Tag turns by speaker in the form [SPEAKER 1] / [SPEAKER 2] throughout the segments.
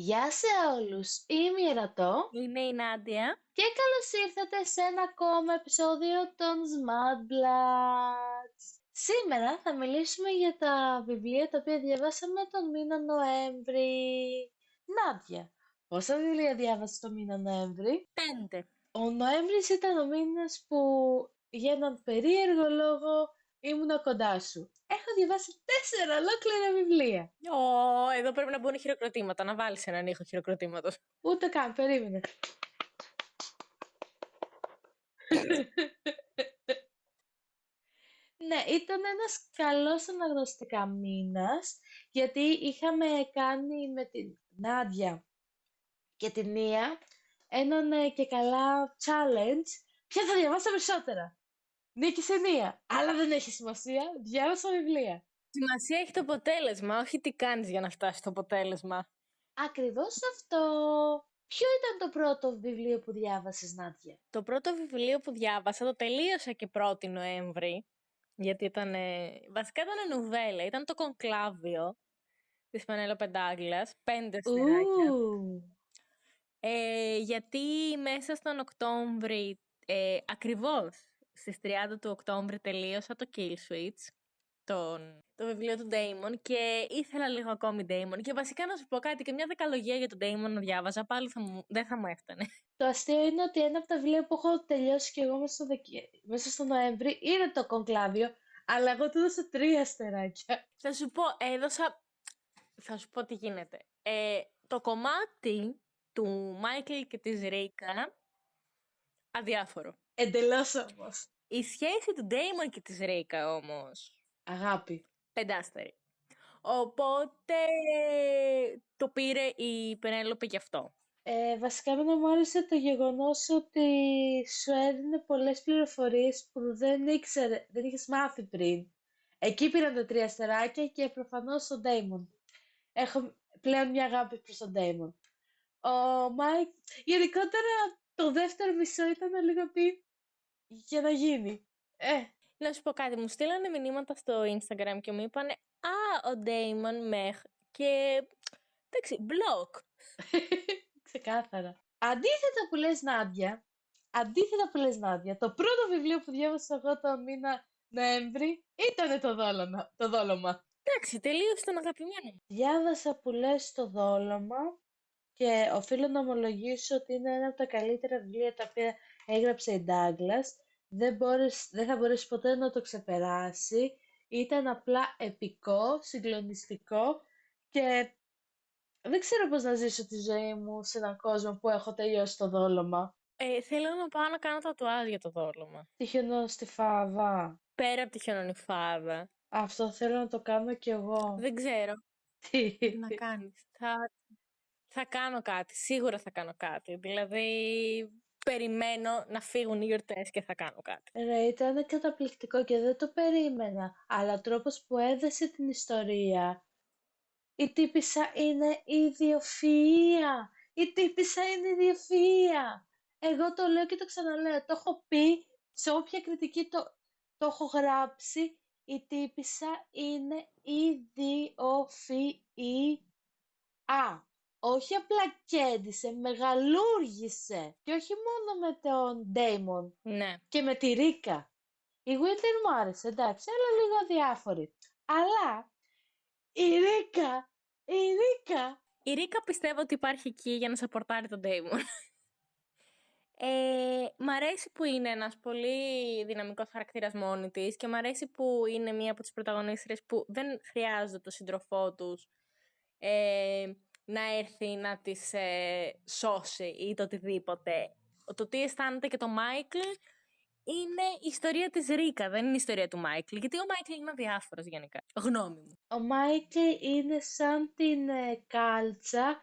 [SPEAKER 1] Γεια σε όλους, είμαι η Ερατό
[SPEAKER 2] Είναι η Νάντια.
[SPEAKER 1] και καλώς ήρθατε σε ένα ακόμα επεισόδιο των Smart Bloods. Σήμερα θα μιλήσουμε για τα βιβλία τα οποία διαβάσαμε τον μήνα Νοέμβρη. Νάντια, πόσα βιβλία διάβασες τον μήνα Νοέμβρη?
[SPEAKER 2] 5.
[SPEAKER 1] Ο Νοέμβρης ήταν ο μήνας που για έναν περίεργο λόγο ήμουνα κοντά σου. Έχω διαβάσει 4 ολόκληρα βιβλία.
[SPEAKER 2] Εδώ πρέπει να μπουν χειροκροτήματα. Να βάλεις έναν ήχο χειροκροτήματος.
[SPEAKER 1] Ούτε καν, περίμενε. Ναι, ήταν ένας καλός αναγνωστικά μήνας, γιατί είχαμε κάνει με την Νάντια και την Νία έναν και καλά challenge. Ποια θα διαβάσω περισσότερα. Νίκησε η Νία, αλλά δεν έχει σημασία, διάβασα βιβλία.
[SPEAKER 2] Σημασία έχει το αποτέλεσμα, όχι τι κάνεις για να φτάσεις στο αποτέλεσμα.
[SPEAKER 1] Ακριβώς αυτό. Ποιο ήταν το πρώτο βιβλίο που διάβασες, Νάντια?
[SPEAKER 2] Το πρώτο βιβλίο που διάβασα το τελείωσα και 1η Νοέμβρη, γιατί ήταν, βασικά ήταν νουβέλα, ήταν το Κονκλάβιο της Πενέλοπε Ντάγκλας, 5 αστεράκια.
[SPEAKER 1] Ου,
[SPEAKER 2] Γιατί μέσα στον Οκτώβρη, ακριβώς στις 30 του Οκτώβρη τελείωσα το Kill Switch, το βιβλίο του Damon, και ήθελα λίγο ακόμη Damon. Και βασικά να σου πω κάτι, και μια δεκαλογία για τον Damon να διάβαζα, πάλι δεν θα μου έφτανε.
[SPEAKER 1] το αστείο είναι ότι ένα από τα βιβλία που έχω τελειώσει και εγώ μέσα στο Νοέμβρη είναι το Κονκλάβιο, αλλά εγώ του έδωσα 3 αστεράκια.
[SPEAKER 2] Θα σου πω τι γίνεται. Το κομμάτι του Μάικλ και της Ρίκα, αδιάφορο.
[SPEAKER 1] Εντελώς όμως.
[SPEAKER 2] Η σχέση του Damon και της Ρίκα όμως,
[SPEAKER 1] Αγάπη.
[SPEAKER 2] 5. Οπότε το πήρε η Πενέλοπε γι' αυτό.
[SPEAKER 1] Βασικά εμένα μου άρεσε το γεγονός ότι σου έδινε πολλές πληροφορίες που δεν ήξερε, δεν είχες μάθει πριν. Εκεί πήραν τα 3 αστεράκια και προφανώς τον Ντέιμον. Έχω πλέον μια αγάπη προς τον Ντέιμον. Ο Μάικ, γενικότερα το δεύτερο μισό ήταν λίγο τι για να γίνει.
[SPEAKER 2] Να σου πω κάτι, μου στείλανε μηνύματα στο Instagram και μου είπανε «Α, ο Damon Μεχ» και εντάξει, μπλοκ.
[SPEAKER 1] Ξεκάθαρα. Αντίθετα που λες Νάντια, το πρώτο βιβλίο που διάβασα εγώ το μήνα Νοέμβρη ήταν το δόλωμα.
[SPEAKER 2] Εντάξει, τελείωσε τον αγαπημένο μου.
[SPEAKER 1] Διάβασα που λες το δόλωμα και οφείλω να ομολογήσω ότι είναι ένα από τα καλύτερα βιβλία τα οποία έγραψε η Ντάγκλας. Δεν θα μπορέσει ποτέ να το ξεπεράσει. Ήταν απλά επικό, συγκλονιστικό και δεν ξέρω πώς να ζήσω τη ζωή μου σε έναν κόσμο που έχω τελειώσει το δόλωμα.
[SPEAKER 2] Θέλω να πάω να κάνω τατουάζ για το δόλωμα.
[SPEAKER 1] Τη χιονοστιφάδα.
[SPEAKER 2] Πέρα από τη χιονονιφάδα.
[SPEAKER 1] Αυτό θέλω να το κάνω κι εγώ.
[SPEAKER 2] Δεν ξέρω
[SPEAKER 1] Τι.
[SPEAKER 2] τι να κάνεις. Θα κάνω κάτι, σίγουρα θα κάνω κάτι. Δηλαδή, περιμένω να φύγουν οι γιορτές και θα κάνω κάτι.
[SPEAKER 1] Ρε, ήταν καταπληκτικό και δεν το περίμενα. Αλλά ο τρόπος που έδεσε την ιστορία. Η τύπισσα είναι ιδιοφυΐα. Η τύπισσα είναι ιδιοφυΐα. Εγώ το λέω και το ξαναλέω. Το έχω πει σε όποια κριτική το έχω γράψει. Η τύπισσα είναι ιδιοφυΐα. Όχι απλά κέντησε, μεγαλούργησε. Και όχι μόνο με τον Ντέιμον.
[SPEAKER 2] Ναι.
[SPEAKER 1] Και με τη Ρίκα. Η Βίλτερ μου άρεσε, εντάξει, αλλά λίγο αδιάφορη. Αλλά η
[SPEAKER 2] Η Ρίκα πιστεύω ότι υπάρχει εκεί για να σαπορτάρει τον Damon. Μ' αρέσει που είναι ένας πολύ δυναμικός χαρακτήρας μόνη της και μ' αρέσει που είναι μία από τις πρωταγωνίστρες που δεν χρειάζεται το σύντροφό τους να έρθει να τις σώσει ή το οτιδήποτε. Το τι αισθάνεται και το Μάικλ είναι η ιστορία της Ρίκα, δεν είναι η ιστορία του Μάικλ. Γιατί ο Μάικλ είναι αδιάφορος γενικά. Γνώμη μου.
[SPEAKER 1] Ο Μάικλ είναι σαν την κάλτσα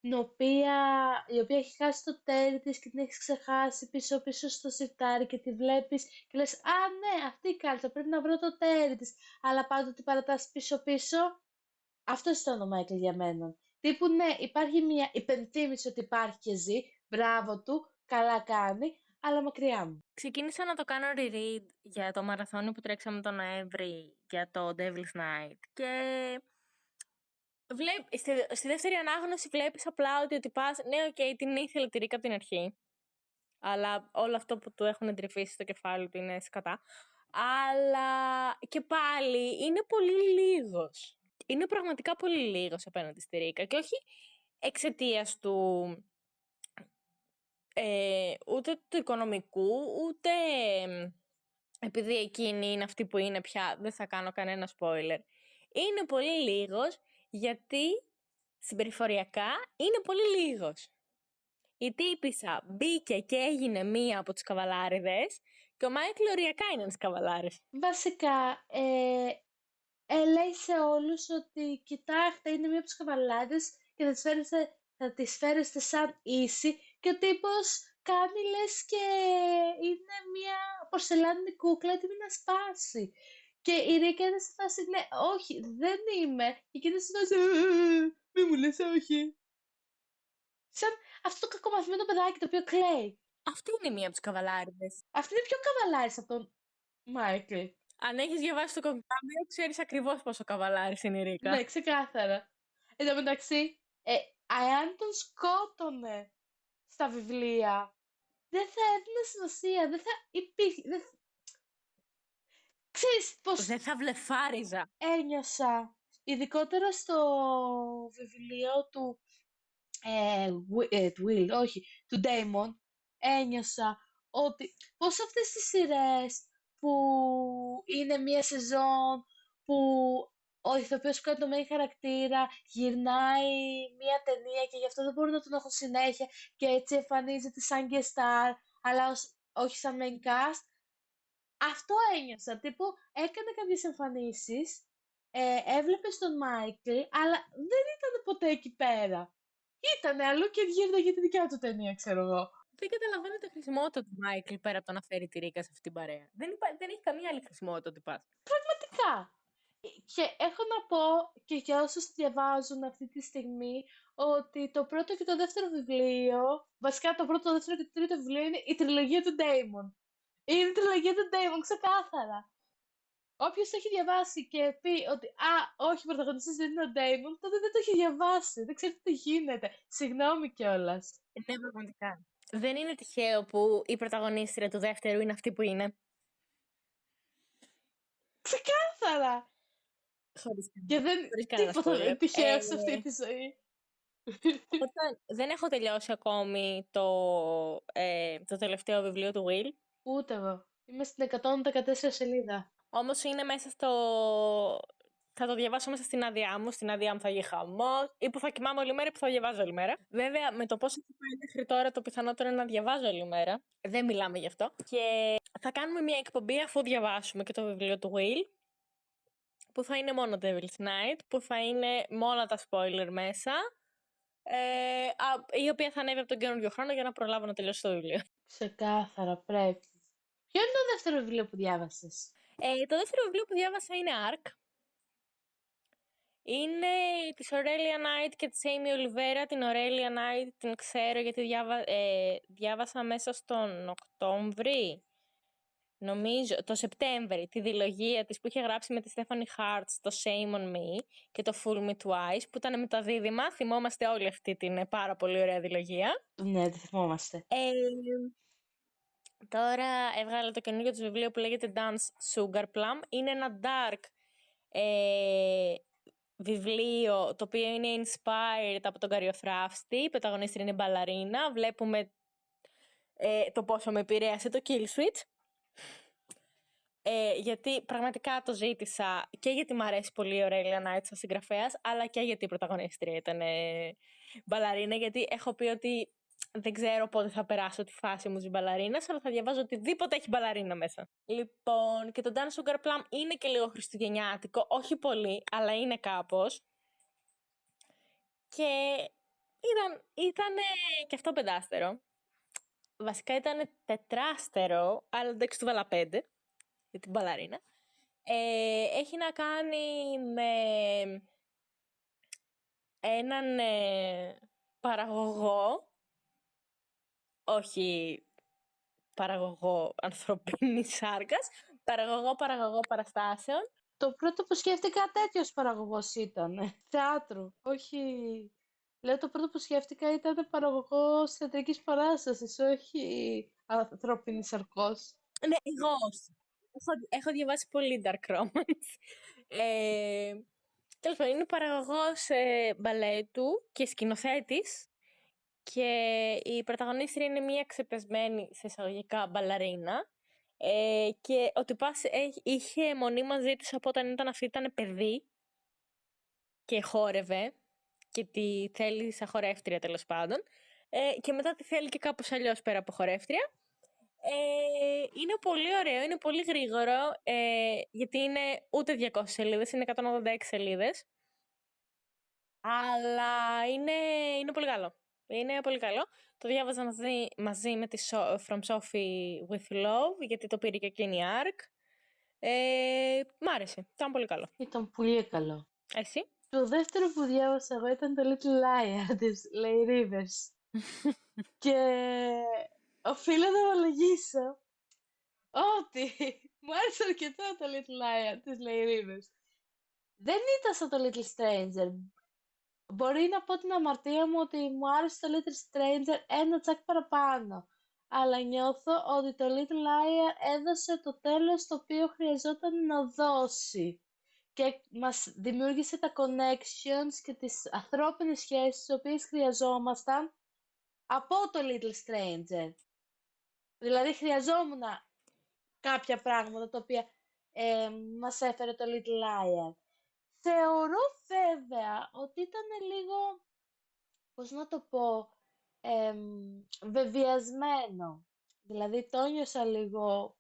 [SPEAKER 1] η οποία έχει χάσει το τέρι της και την έχει ξεχάσει πίσω στο σιρτάρι και τη βλέπεις και λες «Α, ναι, αυτή η κάλτσα, πρέπει να βρω το τέρι της», αλλά πάντα την παρατάς πίσω. Αυτό ήταν ο Μάικλ για μένα. Τύπου ναι, υπάρχει μια υπενθύμηση ότι υπάρχει και ζει, μπράβο του, καλά κάνει, αλλά μακριά μου.
[SPEAKER 2] Ξεκίνησα να το κάνω reread για το μαραθώνιο που τρέξαμε τον Νοέμβρη για το Devil's Night και Στη δεύτερη ανάγνωση βλέπεις απλά ότι ο τυπάς, ναι, οκ, την ήθελε τη Ρίκα από την αρχή. Αλλά όλο αυτό που του έχουν εντρυφήσει στο κεφάλι του είναι σκατά. Αλλά και πάλι είναι πολύ λίγος. Είναι πραγματικά πολύ λίγος απέναντι στη Ρίκα. Και όχι εξαιτίας του ούτε του οικονομικού, ούτε επειδή εκείνη είναι αυτή που είναι πια, δεν θα κάνω κανένα spoiler. Είναι πολύ λίγος γιατί συμπεριφοριακά είναι πολύ λίγος. Η τύπισσα μπήκε και έγινε μία από τους καβαλάριδες και ο Μάικλ οριακά είναι ένας καβαλάρης.
[SPEAKER 1] Βασικά, λέει σε όλους ότι κοιτάξτε, είναι μία από τους καβαλάριδες και θα τις φέρεστε σαν ίση και ο τύπος κάνει λες και είναι μία πορσελάνη κούκλα έτοιμη να σπάσει. Και η Ρίκα είναι σε φάση, ναι, όχι, δεν είμαι. Και εκείνος σε φάση, μη μου λες όχι. Σαν αυτό το κακομαθημένο παιδάκι το οποίο κλαίει.
[SPEAKER 2] Αυτή είναι μία από τους καβαλάριδες.
[SPEAKER 1] Αυτή είναι πιο καβαλάρης από τον Μάικλ.
[SPEAKER 2] Αν έχεις διαβάσει το κογκάμιο, ξέρεις ακριβώς πόσο καβαλάρης είναι η Ρίκα.
[SPEAKER 1] Ναι, ξεκάθαρα. Εν τω μεταξύ, αν τον σκότωνε στα βιβλία, δεν θα έδινε σημασία, δεν θα υπήρχε. Ξέρεις πώς
[SPEAKER 2] Δεν θα βλεφάριζα.
[SPEAKER 1] ένιωσα, ειδικότερα στο βιβλίο του του Will, όχι, του Damon, ένιωσα ότι πώς αυτές τις σειρές που είναι μία σεζόν που ο ηθοποιός που κάνει το main χαρακτήρα γυρνάει μία ταινία και γι' αυτό δεν μπορούν να τον έχουν συνέχεια και έτσι εμφανίζεται σαν guest star αλλά όχι σαν main cast. Αυτό ένιωσα, τύπου έκανε κάποιες εμφανίσεις, έβλεπες τον Μάικλ, αλλά δεν ήταν ποτέ εκεί πέρα. Ήτανε αλλού και γύρναγε τη δικιά του ταινία, ξέρω εγώ.
[SPEAKER 2] Δεν καταλαβαίνω τη χρησιμότητα του Μάικλ πέρα από το να φέρει τη Ρίκα σε αυτήν την παρέα. Δεν έχει καμία άλλη χρησιμότητα ότι πας.
[SPEAKER 1] Πραγματικά. Και έχω να πω και για όσους διαβάζουν αυτή τη στιγμή ότι το πρώτο και το δεύτερο βιβλίο, βασικά το πρώτο, το δεύτερο και το τρίτο βιβλίο είναι η τριλογία του Damon. Είναι η τριλογία του Damon, ξεκάθαρα. Όποιος το έχει διαβάσει και πει ότι όχι, ο πρωταγωνιστής δεν είναι ο Damon, τότε δεν το έχει διαβάσει. Δεν ξέρει τι γίνεται. Συγγνώμη κιόλας.
[SPEAKER 2] Ναι, πραγματικά. Δεν είναι τυχαίο που η πρωταγωνίστρια του δεύτερου είναι αυτή που είναι.
[SPEAKER 1] Ξεκάθαρα. Και δεν
[SPEAKER 2] κανένα
[SPEAKER 1] τίποτα δεν είναι
[SPEAKER 2] spoiler.
[SPEAKER 1] τυχαίο σε αυτή τη ζωή.
[SPEAKER 2] Δεν έχω τελειώσει ακόμη το τελευταίο βιβλίο του Will.
[SPEAKER 1] Ούτε εγώ. Είμαι στην 114 σελίδα.
[SPEAKER 2] Όμως είναι μέσα στο... Θα το διαβάσω μέσα στην άδειά μου. Στην άδειά μου θα γίνει χαμός. Ή που θα κοιμάμαι όλη μέρα ή που θα διαβάζω όλη μέρα. Βέβαια, με το πόσο έχει πάει μέχρι τώρα, το πιθανότερο είναι να διαβάζω όλη μέρα. Δεν μιλάμε γι' αυτό. Και θα κάνουμε μια εκπομπή αφού διαβάσουμε και το βιβλίο του Will. Που θα είναι μόνο Devil's Night. Που θα είναι μόνο τα spoiler μέσα. Η οποία θα ανέβει από τον καινούριο χρόνο για να προλάβω να τελειώσω το βιβλίο.
[SPEAKER 1] Ξεκάθαρα, πρέπει. Ποιο είναι το δεύτερο βιβλίο που διάβασες?
[SPEAKER 2] Το δεύτερο βιβλίο που διάβασα είναι Ark. Είναι της Aurelia Knight και της Amy Olivera. Την Aurelia Knight την ξέρω γιατί διάβασα μέσα στον Οκτώβρη, νομίζω, το Σεπτέμβρη, τη διλογία της που είχε γράψει με τη Stephanie Hart το Shame on Me και το Fool Me Twice, που ήταν με τα δίδυμα. Θυμόμαστε όλη αυτή την πάρα πολύ ωραία διλογία.
[SPEAKER 1] Ναι, δεν θυμόμαστε.
[SPEAKER 2] Τώρα έβγαλε το καινούργιο του βιβλίο που λέγεται Dance Sugar Plum. Είναι ένα dark βιβλίο το οποίο είναι inspired από τον Καριοθράφστη. Η πρωταγωνίστρια είναι μπαλαρίνα. Βλέπουμε το πόσο με επηρέασε το Kill Switch. Γιατί πραγματικά το ζήτησα και γιατί μου αρέσει πολύ ο Aurelia Knight σαν συγγραφέας, αλλά και γιατί η πρωταγωνίστρια ήταν μπαλαρίνα, γιατί έχω πει ότι δεν ξέρω πότε θα περάσω τη φάση μου της μπαλαρίνας, αλλά θα διαβάζω οτιδήποτε έχει μπαλαρίνα μέσα. Λοιπόν, και το Dance Sugar Plum είναι και λίγο χριστουγεννιάτικο, όχι πολύ, αλλά είναι κάπως. Και ήταν και αυτό πεντάστερο. Βασικά ήταν τετράστερο, αλλά εντάξει του βάλα 5, για την μπαλαρίνα. Έχει να κάνει με έναν παραγωγό, όχι παραγωγό ανθρωπίνης σάρκας, παραγωγό παραστάσεων,
[SPEAKER 1] Το πρώτο που σκέφτηκα τέτοιος παραγωγός ήταν. Θεάτρου, όχι... Λέω το πρώτο που σκέφτηκα ήταν παραγωγός θεατρικής παράστασης, όχι ανθρώπινης σαρκός.
[SPEAKER 2] Ναι, εγώ. Έχω διαβάσει πολύ Dark Romance. Τέλος πάντων, είναι παραγωγός μπαλέτου και σκηνοθέτης και η πρωταγωνίστρια είναι μια ξεπεσμένη σε εισαγωγικά μπαλαρίνα και ο τυπάς είχε αιμονή μαζί της από όταν ήταν αυτή, ήταν παιδί και χόρευε και τη θέλει σαν χορεύτρια τέλος πάντων και μετά τη θέλει και κάπως αλλιώς πέρα από χορεύτρια. Είναι πολύ ωραίο, είναι πολύ γρήγορο γιατί είναι ούτε 200 σελίδες, είναι 186 σελίδες, αλλά είναι πολύ καλό. Είναι πολύ καλό. Το διάβαζα μαζί με τη From Sophie with Love, γιατί το πήρε και εκείνη η ARC. Μ' άρεσε, ήταν πολύ καλό.
[SPEAKER 1] Ήταν πολύ καλό.
[SPEAKER 2] Εσύ?
[SPEAKER 1] Το δεύτερο που διάβασα εγώ ήταν το Little Liar της Leigh Rivers. Και οφείλω να ομολογήσω ότι μου άρεσε αρκετά το Little Liar της Leigh Rivers. Δεν ήταν σαν το Little Stranger. Μπορεί να πω την αμαρτία μου ότι μου άρεσε το Little Stranger ένα τσακ παραπάνω. Αλλά νιώθω ότι το Little Liar έδωσε το τέλος το οποίο χρειαζόταν να δώσει. Και μας δημιούργησε τα connections και τις ανθρώπινες σχέσεις τις οποίες χρειαζόμασταν από το Little Stranger. Δηλαδή χρειαζόμουν κάποια πράγματα τα οποία μας έφερε το Little Liar. Θεωρώ βέβαια ότι ήταν λίγο, πώς να το πω, βεβαιασμένο. Δηλαδή το νιώσα λίγο,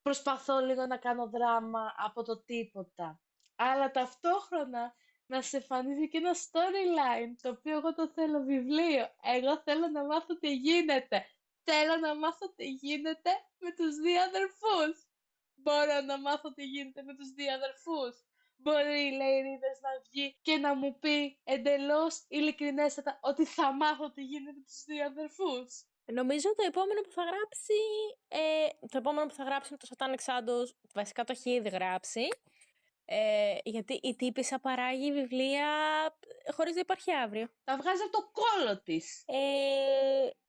[SPEAKER 1] προσπαθώ λίγο να κάνω δράμα από το τίποτα. Αλλά ταυτόχρονα να σε εμφανίζει και ένα storyline, το οποίο εγώ το θέλω βιβλίο. Εγώ θέλω να μάθω τι γίνεται. Θέλω να μάθω τι γίνεται με τους δύο αδερφούς. Μπορώ να μάθω τι γίνεται με τους δύο αδερφούς. Μπορεί η Leigh Rivers να βγει και να μου πει εντελώς ειλικρινέστατα ότι θα μάθω τι γίνεται με τους δύο αδερφούς.
[SPEAKER 2] Νομίζω το επόμενο που θα γράψει, είναι το Satanic Shadows, βασικά το έχει ήδη γράψει, γιατί η τύπισσα παράγει βιβλία χωρίς να υπάρχει αύριο.
[SPEAKER 1] Τα βγάζει από το κόλο της.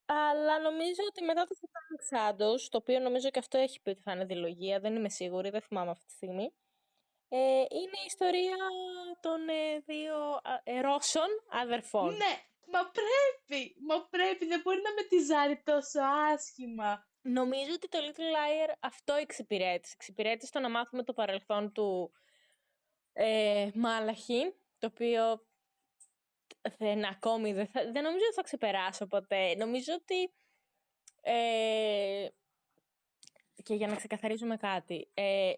[SPEAKER 2] Αλλά νομίζω ότι μετά το Satanic Shadows, το οποίο νομίζω και αυτό έχει πει ότι θα είναι διλογία, δεν είμαι σίγουρη, δεν θυμάμαι αυτή τη στιγμή, είναι η ιστορία των δύο Ρώσων αδερφών.
[SPEAKER 1] Ναι, μα πρέπει, δεν μπορεί να με τη ζάρει τόσο άσχημα.
[SPEAKER 2] Νομίζω ότι το Little Liar αυτό εξυπηρέτησε. Εξυπηρέτησε το να μάθουμε το παρελθόν του Μάλαχη, το οποίο ακόμη δεν νομίζω ότι θα ξεπεράσω ποτέ. Νομίζω ότι και για να ξεκαθαρίζουμε κάτι,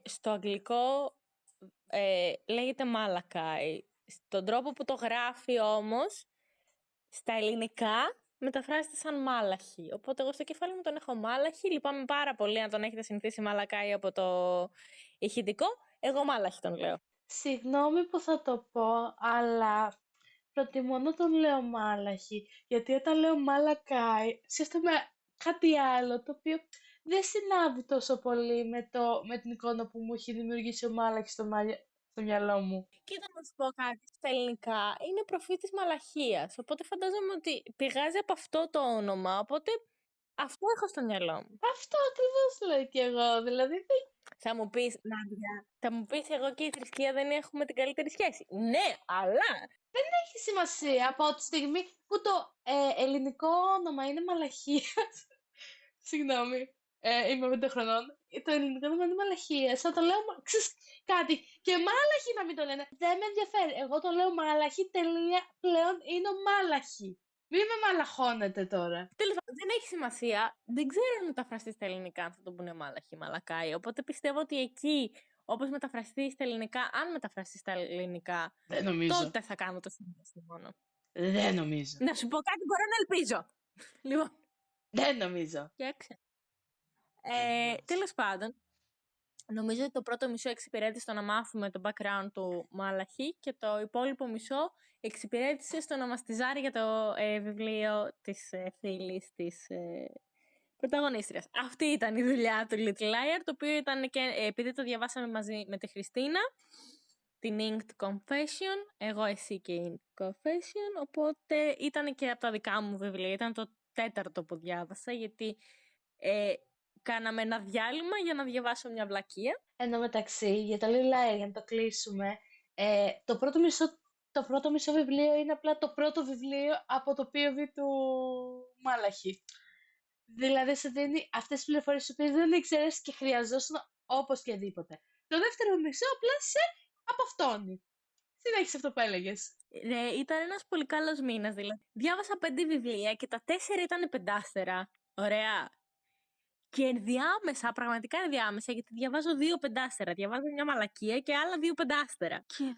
[SPEAKER 2] στο αγγλικό λέγεται Μάλακαϊ. Στον τρόπο που το γράφει όμως, στα ελληνικά μεταφράζεται σαν Μάλαχη. Οπότε εγώ στο κεφάλι μου τον έχω Μάλαχη. Λυπάμαι πάρα πολύ αν τον έχετε συνηθίσει Μαλακάι από το ηχητικό. Εγώ Μάλαχη τον λέω.
[SPEAKER 1] Συγγνώμη που θα το πω, αλλά προτιμώ να τον λέω Μάλαχη, γιατί όταν λέω Μαλακάι, σκέφτομαι κάτι άλλο, το οποίο δεν συνάδει τόσο πολύ με την εικόνα που μου έχει δημιουργήσει ο Μάλαχης στο μυαλό μου.
[SPEAKER 2] Κοίτα να σου πω κάτι, στα ελληνικά είναι προφήτης μαλαχίας, οπότε φαντάζομαι ότι πηγάζει από αυτό το όνομα, οπότε αυτό έχω στο μυαλό μου.
[SPEAKER 1] Αυτό ακριβώς λέω κι εγώ, δηλαδή
[SPEAKER 2] Θα μου πεις, Νάντια, θα μου πεις εγώ και η θρησκεία δεν έχουμε την καλύτερη σχέση. Ναι, αλλά
[SPEAKER 1] έχει σημασία από τη στιγμή που το ελληνικό όνομα είναι Μαλαχίας. Συγγνώμη, είμαι 5 χρονών. Το ελληνικό όνομα είναι Μαλαχίας. Θα το λέω, ξέρεις κάτι, και Μάλαχη να μην το λένε. Δεν με ενδιαφέρει. Εγώ το λέω Μάλαχη, τελεία, πλέον είναι ο Μάλαχη. Μην με μαλαχώνετε τώρα.
[SPEAKER 2] τέλος πάντων, δεν έχει σημασία. Δεν ξέρω αν μεταφραστεί στα ελληνικά αν θα το πούνε Μάλαχη, Μαλακάι. Οπότε πιστεύω ότι εκεί, όπως μεταφραστεί στα ελληνικά, αν μεταφραστεί στα ελληνικά,
[SPEAKER 1] Δεν νομίζω.
[SPEAKER 2] τότε θα κάνω το συνδέσμο μόνο.
[SPEAKER 1] Δεν νομίζω.
[SPEAKER 2] Να σου πω κάτι, μπορώ να ελπίζω. Λοιπόν,
[SPEAKER 1] Δεν νομίζω.
[SPEAKER 2] φτιάξε. Τέλος πάντων, νομίζω ότι το πρώτο μισό εξυπηρέτησε στο να μάθουμε το background του Μάλαχη και το υπόλοιπο μισό εξυπηρέτησε στο να μας τυζάρει για το βιβλίο της φίλης της πρωταγωνίστριας. Αυτή ήταν η δουλειά του Little Liar, το οποίο ήταν και επειδή το διαβάσαμε μαζί με τη Χριστίνα, την Inked Confession, εγώ, εσύ και η Inked Confession, οπότε ήταν και από τα δικά μου βιβλία, ήταν το 4ο που διάβασα, γιατί κάναμε ένα διάλειμμα για να διαβάσω μια βλακεία.
[SPEAKER 1] Εν τω μεταξύ, για το Little Liar, για να το κλείσουμε, το πρώτο μισό βιβλίο είναι απλά το πρώτο βιβλίο από το POV του Μάλαχη. Δηλαδή, σου δίνει αυτές τις πληροφορίες που δεν ήξερες και χρειαζόσουν όπως και δίποτε. Το δεύτερο μισό απλά σε απαυτώνει. Συνέχισε αυτό που έλεγες.
[SPEAKER 2] Ήταν ένας πολύ καλός μήνας, δηλαδή. Διάβασα 5 βιβλία και τα 4 ήταν πεντάστερα. Ωραία. Και ενδιάμεσα, πραγματικά ενδιάμεσα, γιατί διαβάζω 2 πεντάστερα. Διαβάζω μια μαλακία και άλλα 2 πεντάστερα. Και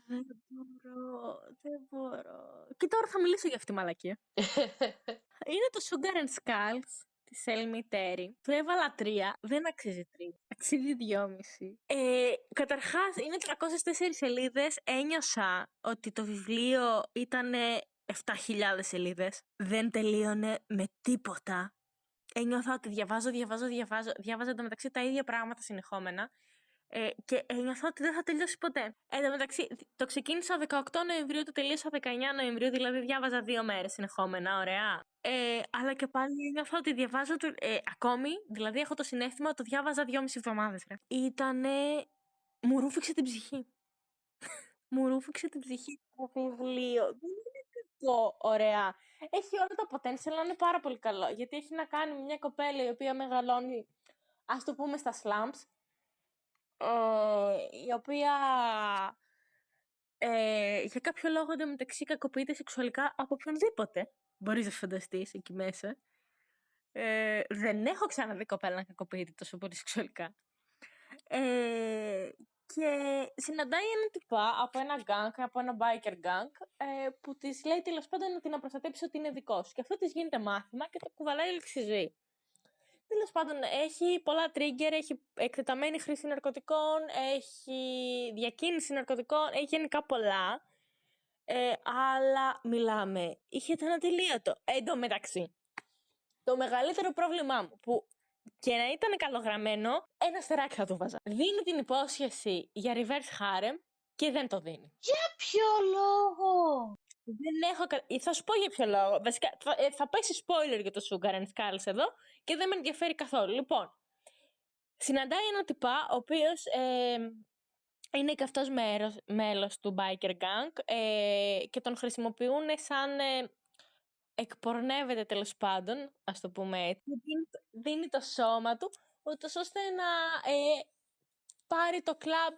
[SPEAKER 2] δεν μπορώ. Και τώρα θα μιλήσω για αυτή τη μαλακία. Είναι το Sugar and Skulls της Selmy Terry. Του έβαλα 3, δεν αξίζει 3. Αξίζει 2,5. Καταρχάς, είναι 304 σελίδες. Ένιωσα ότι το βιβλίο ήταν 7.000 σελίδες. Δεν τελείωνε με τίποτα. Ένιωθα ότι διάβαζα εντωμεταξύ τα ίδια πράγματα συνεχόμενα και ένιωθα ότι δεν θα τελειώσει ποτέ. Εντωμεταξύ, το ξεκίνησα 18 Νοεμβρίου, το τελείωσα 19 Νοεμβρίου, δηλαδή διάβαζα 2 μέρες συνεχόμενα, ωραία. Αλλά και πάλι ένιωθα ότι διαβάζω ακόμη, δηλαδή έχω το συναίσθημα ότι το διάβαζα 2,5 εβδομάδες. Μου ρούφηξε την ψυχή. Μου ρούφηξε την ψυχή το βιβλίο. Δεν είναι κακό, ωραία. Έχει όλα τα potential, αλλά είναι πάρα πολύ καλό. Γιατί έχει να κάνει με μια κοπέλα η οποία μεγαλώνει, ας το πούμε, στα slums. Η οποία για κάποιο λόγο εντωμεταξύ κακοποιείται σεξουαλικά από οποιονδήποτε. Μπορείς να φανταστείς εκεί μέσα. Δεν έχω ξαναδεί κοπέλα να κακοποιείται τόσο πολύ σεξουαλικά. Και συναντάει έναν τυπά από ένα gang, από ένα biker gang, που της λέει τέλος πάντων να την προστατέψει ότι είναι δικό σου. Και αυτό της γίνεται μάθημα και το κουβαλάει όλη τη ζωή. Τέλος πάντων, έχει πολλά trigger, έχει εκτεταμένη χρήση ναρκωτικών, έχει διακίνηση ναρκωτικών, έχει γενικά πολλά. Αλλά μιλάμε, είχε ένα ατελείωτο. Εν τω μεταξύ, το μεγαλύτερο πρόβλημά μου, που και να ήταν καλογραμμένο, ένα αστεράκι θα του βάζα. Δίνει την υπόσχεση για reverse harem και δεν το δίνει.
[SPEAKER 1] Για ποιο λόγο?
[SPEAKER 2] Δεν έχω. Θα σου πω για ποιο λόγο. Βασικά, θα πέσει spoiler για το Sugar and Skulls εδώ και δεν με ενδιαφέρει καθόλου. Λοιπόν, συναντάει ένα τυπά, ο οποίος είναι και αυτός μέλος του biker gang και τον χρησιμοποιούν σαν. Εκπορνεύεται τέλος πάντων, ας το πούμε έτσι. Δίνει το σώμα του, ούτως ώστε να πάρει το κλαμπ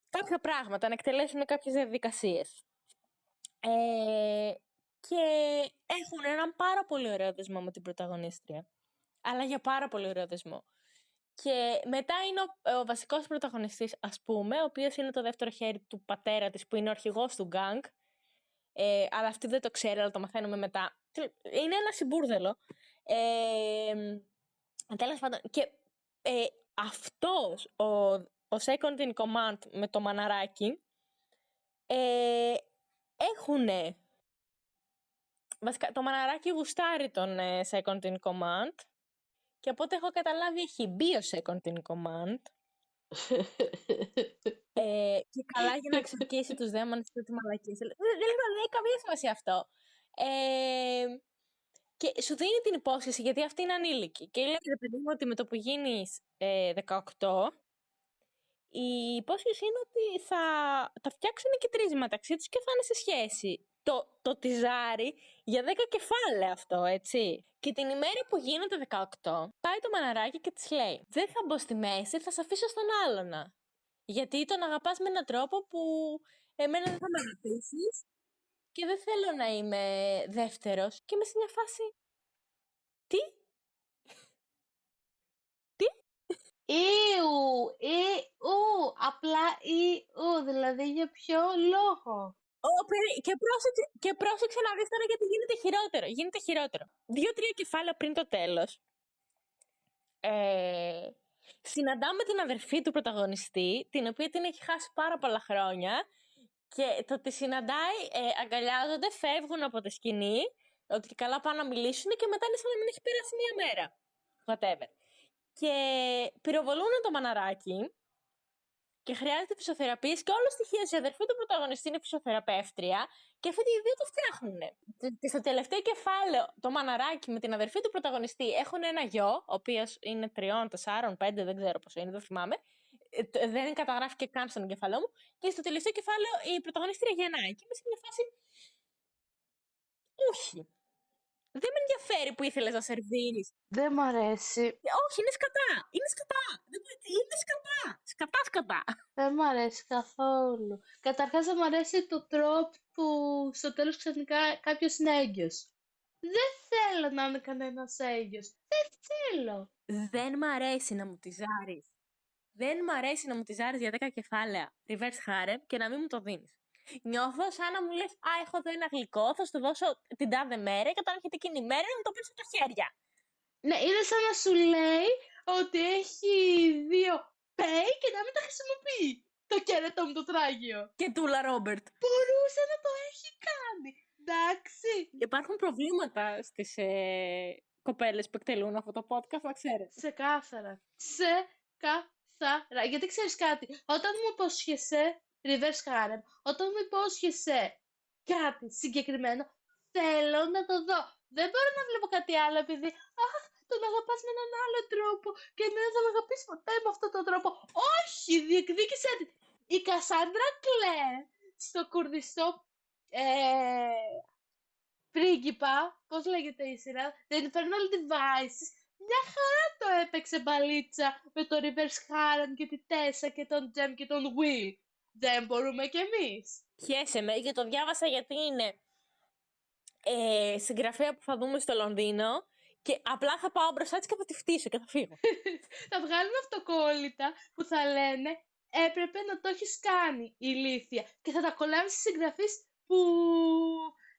[SPEAKER 2] κάποια πράγματα, να εκτελέσουν κάποιες διαδικασίες. Και έχουν έναν πάρα πολύ ωραίο δεσμό με την πρωταγωνίστρια. Αλλά για πάρα πολύ ωραίο δεσμό. Και μετά είναι ο βασικός πρωταγωνιστής, ας πούμε, ο οποίος είναι το δεύτερο χέρι του πατέρα της, που είναι ο αρχηγός του γκάνγκ. Αλλά αυτή δεν το ξέρει, αλλά το μαθαίνουμε μετά. Είναι ένα συμπούρδελο. Τέλος πάντων. Και αυτός, ο second in command με το μαναράκι, έχουνε. Βασικά, το μαναράκι γουστάρει τον second in command. Και από ό,τι έχω καταλάβει, έχει μπει ο second in command. Και καλά για να εξοικήσει τους δαίμονες και τη μαλακία. Δεν έχει καμία σημασία αυτό. Και σου δίνει την υπόσχεση, γιατί αυτή είναι ανήλικη. Και λέει, παιδί μου, ότι με το που γίνεις 18, η υπόσχεση είναι ότι θα φτιάξουν και 3 μεταξύ τους και θα είναι σε σχέση. Το τυζάρι για 10 κεφάλαια αυτό, έτσι. Και την ημέρα που γίνεται 18, πάει το μαναράκι και της λέει, δεν θα μπω στη μέση, θα σε αφήσω στον άλλονα. Γιατί τον αγαπάς με έναν τρόπο που εμένα δεν θα με αγαπήσεις και δεν θέλω να είμαι δεύτερος. Και είμαι σε μια φάση. Τι?
[SPEAKER 1] Απλά δηλαδή για ποιο λόγο?
[SPEAKER 2] Και πρόσεξε να δεις τώρα, γιατί γίνεται χειρότερο. 2-3 κεφάλαια πριν το τέλος, συναντάμε την αδερφή του πρωταγωνιστή, την οποία την έχει χάσει πάρα πολλά χρόνια, και το ότι συναντάει, αγκαλιάζονται, φεύγουν από τη σκηνή Ότι και καλά πάνε να μιλήσουν και μετά είναι σαν να μην έχει περάσει μία μέρα. Whatever. Και πυροβολούν το μαναράκι και χρειάζεται φυσιοθεραπεία και όλο στοιχείο η αδερφή του πρωταγωνιστή είναι φυσιοθεραπεύτρια και αυτοί οι δύο το φτιάχνουν. Και στο τελευταίο κεφάλαιο, το μαναράκι με την αδερφή του πρωταγωνιστή έχουν ένα γιο, ο οποίος είναι 3, 4, 5, δεν ξέρω πόσο είναι, δεν θυμάμαι. Δεν καταγράφηκε καν στον εγκεφαλό μου. Και στο τελευταίο κεφάλαιο η πρωταγωνίστρια γεννάει. Και είμαι σε μια φάση. Όχι. Δεν με ενδιαφέρει που ήθελες να σερβίρεις.
[SPEAKER 1] Δεν μ' αρέσει.
[SPEAKER 2] Όχι, είναι σκατά. Είναι σκατά. Είναι σκατά. Σκατά.
[SPEAKER 1] Δεν μ' αρέσει καθόλου. Καταρχάς δεν μ' αρέσει το τρόπο που στο τέλος ξαφνικά κάποιος είναι έγκυος. Δεν θέλω να είναι κανένας έγκυος. Δεν θέλω.
[SPEAKER 2] Δεν μ' αρέσει να μου τη ζάρεις. Δεν μ' αρέσει να μου τη ζάρεις για 10 κεφάλαια reverse harem και να μην μου το δίνεις. Νιώθω σαν να μου λες, έχω εδώ ένα γλυκό, θα σου το δώσω την τάδε μέρα και όταν έρχεται εκείνη η μέρα να μου το πεις από τα χέρια.
[SPEAKER 1] Ναι, είναι σαν να σου λέει ότι έχει 2 pay και να μην τα χρησιμοποιεί. Το κέρατο μου το τράγιο.
[SPEAKER 2] Και τούλα Ρόμπερτ.
[SPEAKER 1] Μπορούσε να το έχει κάνει. Εντάξει.
[SPEAKER 2] Υπάρχουν προβλήματα στις κοπέλες που εκτελούν αυτό το podcast, να ξέρετε.
[SPEAKER 1] Ξεκάθαρα. Ξεκάθαρα. Γιατί ξέρεις κάτι, όταν μου υπόσχεσαι reverse harem, όταν μου υπόσχεσαι κάτι συγκεκριμένο, θέλω να το δω. Δεν μπορώ να βλέπω κάτι άλλο επειδή τον αγαπάς με έναν άλλο τρόπο και δεν θα με αγαπήσει ποτέ με αυτόν τον τρόπο. Όχι, διεκδίκησε την. Η Κασάντρα Κλέρ στο κουρδιστό πρίγκιπα, πώς λέγεται η σειρά, The Infernal Devices, μια χαρά το έπαιξε μπαλίτσα με το Reverse Harem και τη Τέσσα και τον Τζεμ και τον Will. Δεν μπορούμε κι εμείς.
[SPEAKER 2] Χαίρεσαι με και το διάβασα γιατί είναι συγγραφέα που θα δούμε στο Λονδίνο και απλά θα πάω μπροστά της και θα τη φτύσω και θα φύγω.
[SPEAKER 1] Θα βγάλουν αυτοκόλλητα που θα λένε έπρεπε να το έχεις κάνει, ηλίθεια. Και θα τα κολλάμε στις συγγραφείς που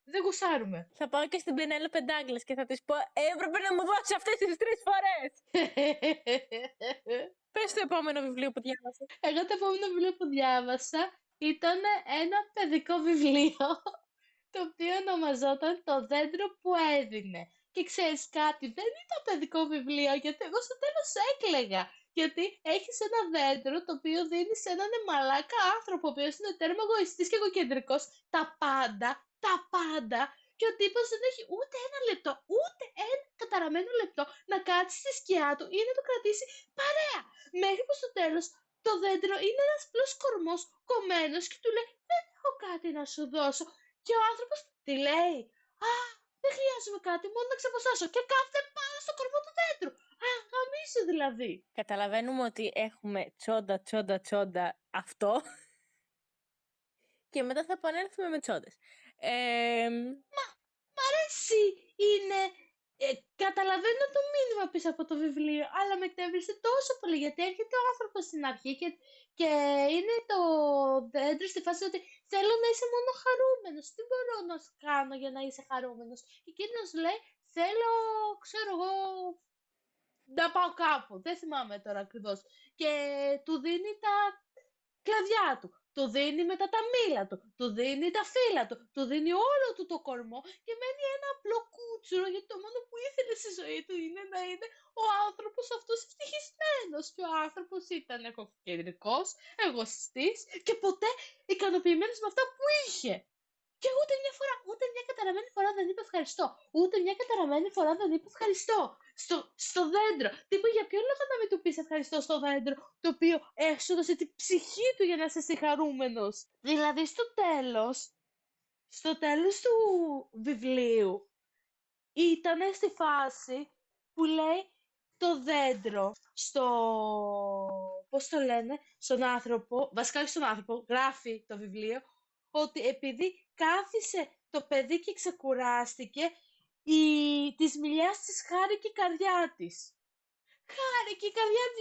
[SPEAKER 1] δεν γουσάρουμε.
[SPEAKER 2] Θα πάω και στην Πενέλοπε Ντάγκλας και θα της πω έπρεπε να μου δώσει αυτές τις 3 φορές. Πες το επόμενο βιβλίο που διάβασα.
[SPEAKER 1] Εγώ το επόμενο βιβλίο που διάβασα ήταν ένα παιδικό βιβλίο το οποίο ονομαζόταν «Το δέντρο που έδινε». Και ξέρεις κάτι, δεν ήταν παιδικό βιβλίο, γιατί εγώ στο τέλος έκλαιγα. Γιατί έχεις ένα δέντρο το οποίο δίνει σε έναν μαλάκα άνθρωπο, ο οποίος είναι τέρμα εγωιστής και εγωκεντρικός, τα πάντα, και ο τύπος δεν έχει ούτε ένα λεπτό, ούτε ένα καταραμένο λεπτό να κάτσει στη σκιά του ή να το κρατήσει παρέα. Μέχρι που στο τέλος το δέντρο είναι ένας απλός κορμός κομμένος και του λέει «Δεν έχω κάτι να σου δώσω». Και ο άνθρωπος τι λέει «Δεν χρειάζομαι κάτι, μόνο να ξεποσάσω». Και κάθεται πάνω στο κορμό του δέντρου. Γαμίσου δηλαδή.
[SPEAKER 2] Καταλαβαίνουμε ότι έχουμε τσόντα αυτό και μετά θα επανέλθουμε με τσόντες.
[SPEAKER 1] Μ' αρέσει, είναι. Καταλαβαίνω το μήνυμα πίσω από το βιβλίο, αλλά με εκνεύρισε τόσο πολύ γιατί έρχεται ο άνθρωπος στην αρχή και είναι το δέντρο στη φάση ότι θέλω να είσαι μόνο χαρούμενος. Τι μπορώ να σου κάνω για να είσαι χαρούμενος? Και εκείνος λέει θέλω, ξέρω εγώ, να πάω κάπου. Δεν θυμάμαι τώρα ακριβώς. Και του δίνει τα κλαδιά του. Του δίνει μετά τα μήλα του, του δίνει τα φύλλα του, του δίνει όλο του το κορμό και μένει ένα απλό κούτσουρο γιατί το μόνο που ήθελε στη ζωή του είναι να είναι ο άνθρωπος αυτός ευτυχισμένος. Και ο άνθρωπος ήταν εγωκεντρικός, εγωιστής και ποτέ ικανοποιημένος με αυτά που είχε. Και ούτε μια καταραμένη φορά δεν είπε ευχαριστώ. Ούτε μια καταραμένη φορά δεν είπε ευχαριστώ. Στο δέντρο. Τύπου για ποιο λόγο να μην του πεις ευχαριστώ στο δέντρο, το οποίο έσοδωσε την ψυχή του για να είσαι χαρούμενος. Δηλαδή στο τέλος του βιβλίου, ήταν στη φάση που λέει το δέντρο πώς το λένε, στον άνθρωπο, βασικά όχι στον άνθρωπο, γράφει το βιβλίο, ότι επειδή κάθισε το παιδί και ξεκουράστηκε, της μιλιάς της χάρηκε η καρδιά της. Χάρηκε η καρδιά της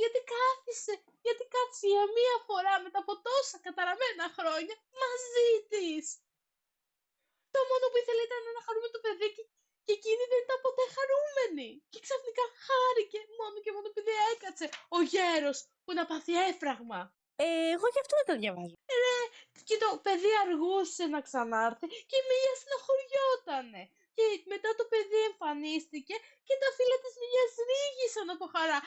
[SPEAKER 1] γιατί κάθισε για μία φορά μετά από τόσα καταραμένα χρόνια μαζί της. Το μόνο που ήθελε ήταν να χαρούμε το παιδί και εκείνη δεν ήταν ποτέ χαρούμενη. Και ξαφνικά χάρηκε μόνο και μόνο επειδή έκατσε ο γέρος που να πάθει έφραγμα.
[SPEAKER 2] Εγώ γι' αυτό δεν τα διαβάζω.
[SPEAKER 1] Και το παιδί αργούσε να ξανάρθει και η Μίλια στενοχωριότανε. Και μετά το παιδί εμφανίστηκε και τα φύλλα της Μηλιάς ρίγησαν από χαρά.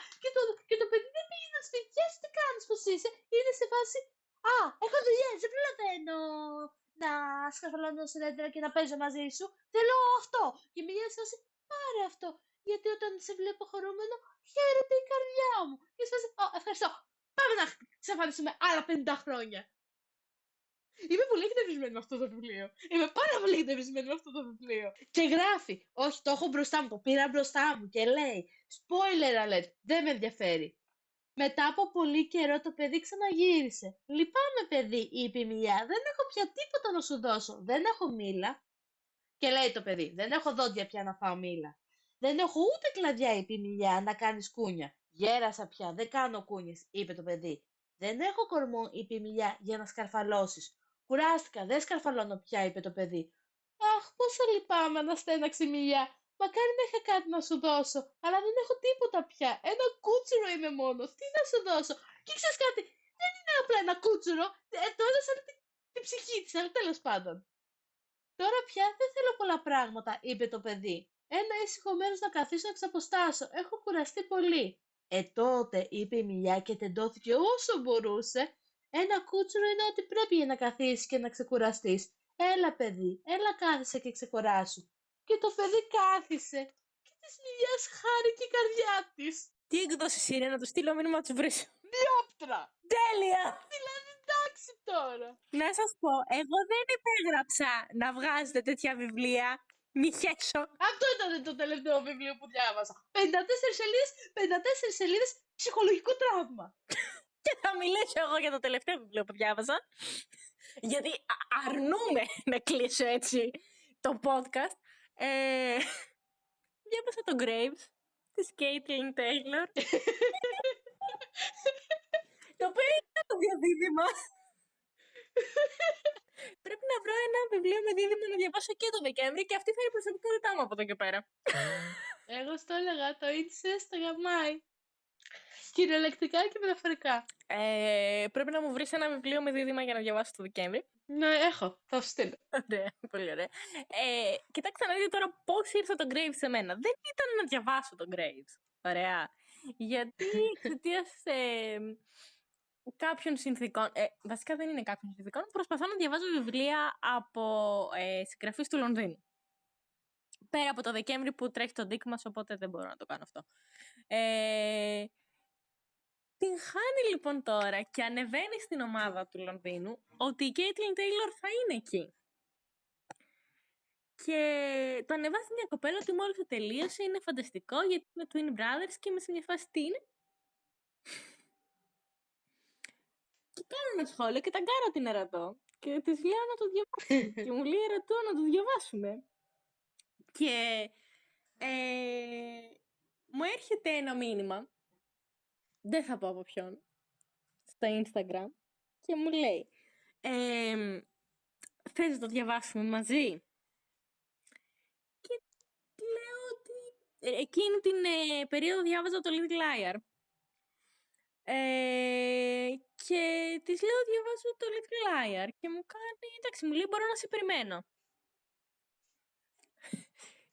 [SPEAKER 1] Και το παιδί δεν πήγε να σπιτιάσει, τι κάνεις, πώς είσαι. Είναι σε φάση, α, έχω δουλειές, δεν προλαβαίνω να σκαρφαλώνω συνέντερα και να παίζω μαζί σου. Θέλω αυτό. Και η Μηλιά σε φάση, πάρε αυτό. Γιατί όταν σε βλέπω χαρούμενο, χαίρεται η καρδιά μου. Και σε φάση, ευχαριστώ. Πάμε να εξαφανίσουμε άλλα 50 χρόνια. Είμαι πολύ εκνευρισμένη με αυτό το βιβλίο. Είμαι πάρα πολύ εκνευρισμένη με αυτό το βιβλίο. Και γράφει, όχι, το έχω μπροστά μου, το πήρα μπροστά μου και λέει, spoiler alert, δεν με ενδιαφέρει. Μετά από πολύ καιρό το παιδί ξαναγύρισε. Λυπάμαι, παιδί, είπε η Μιλιά, δεν έχω πια τίποτα να σου δώσω. Δεν έχω μήλα. Και λέει το παιδί, δεν έχω δόντια πια να φάω μήλα. Δεν έχω ούτε κλαδιά, είπε η Μιλιά, να κάνεις κούνια. Γέρασα πια, δεν κάνω κούνιες, είπε το παιδί. Δεν έχω κορμό, είπε η Μιλιά, για να σκαρφαλώσεις. Κουράστηκα, δεν σκαρφαλώνω πια, είπε το παιδί. Αχ, πόσο λυπάμαι, αναστέναξε η Μιλιά. Μακάρι να είχα κάτι να σου δώσω, αλλά δεν έχω τίποτα πια. Ένα κούτσουρο είμαι μόνο. Τι να σου δώσω. Και ξέρεις κάτι, δεν είναι απλά ένα κούτσουρο. Το έδωσα την ψυχή της, αλλά τέλος πάντων. Τώρα πια δεν θέλω πολλά πράγματα, είπε το παιδί. Ένα ήσυχο μέρος να καθίσω εξ αποστάσεω. Έχω κουραστεί πολύ. Τότε, είπε η Μιλιά και τεντώθηκε όσο μπορούσε. Ένα κούτσουρο είναι ότι πρέπει για να καθίσεις και να ξεκουραστείς. Έλα, παιδί, έλα κάθισε και ξεκουράσου. Και το παιδί κάθισε. Και της Μιλιάς χάρηκε η καρδιά της.
[SPEAKER 2] Τι έκδοση είναι, να του στείλω μήνυμα να του βρίσω.
[SPEAKER 1] Διόπτρα!
[SPEAKER 2] Τέλεια!
[SPEAKER 1] Δηλαδή, εντάξει τώρα.
[SPEAKER 2] Να σας πω, εγώ δεν υπέγραψα να βγάζετε τέτοια βιβλία. Μη χέσω.
[SPEAKER 1] Αυτό ήταν το τελευταίο βιβλίο που διάβασα. 54 σελίδες ψυχολογικό τραύμα.
[SPEAKER 2] Και θα μιλήσω εγώ για το τελευταίο βιβλίο που διάβασα. Γιατί αρνούμε να κλείσω έτσι το podcast. Διάβασα το Graves της Caitlin Taylor. Το οποίο είναι το διαδίδυμο. Πρέπει να βρω ένα βιβλίο με δίδυμο να διαβάσω και το Δεκέμβρη και αυτή θα είναι η προσωπικότητά μου από εδώ και πέρα.
[SPEAKER 1] Εγώ στο έλεγα, το incest το γαμάει. Κυριολεκτικά και μεταφορικά.
[SPEAKER 2] Πρέπει να μου βρεις ένα βιβλίο με δίδυμα για να διαβάσω το Δεκέμβρη.
[SPEAKER 1] Ναι, έχω. Θα σου στείλω.
[SPEAKER 2] Ωραία, πολύ ωραία. Κοιτάξτε να δείτε τώρα πώς ήρθε το Graves σε μένα. Δεν ήταν να διαβάσω το Graves. Ωραία. Γιατί εξαιτίας κάποιων συνθήκων, βασικά δεν είναι κάποιων συνθήκων, προσπαθώ να διαβάζω βιβλία από συγγραφείς του Λονδίνου. Πέρα από το Δεκέμβρη που τρέχει το Dick μας, οπότε δεν μπορώ να το κάνω αυτό. Την χάνει λοιπόν τώρα και ανεβαίνει στην ομάδα του Λονδίνου ότι η Caitlin Taylor θα είναι εκεί. Και το ανεβάζει μια κοπέλα ότι μόλις το τελείωσε, είναι φανταστικό γιατί είναι Twin Brothers και είμαι σε μια φάση τι είναι. Και κάνω ένα σχόλιο και ταγκάρω την Ερατό και της λέω να το διαβάσουμε. Και μου λέει Ερατό να το διαβάσουμε. Και μου έρχεται ένα μήνυμα, δεν θα πω από ποιον, στο Instagram και μου λέει θες να το διαβάσουμε μαζί? Και λέω ότι εκείνη την περίοδο διάβαζα το Little Liar. Και της λέω διαβάζω το Little Liar και μου κάνει, εντάξει, μου λέει μπορώ να σε περιμένω.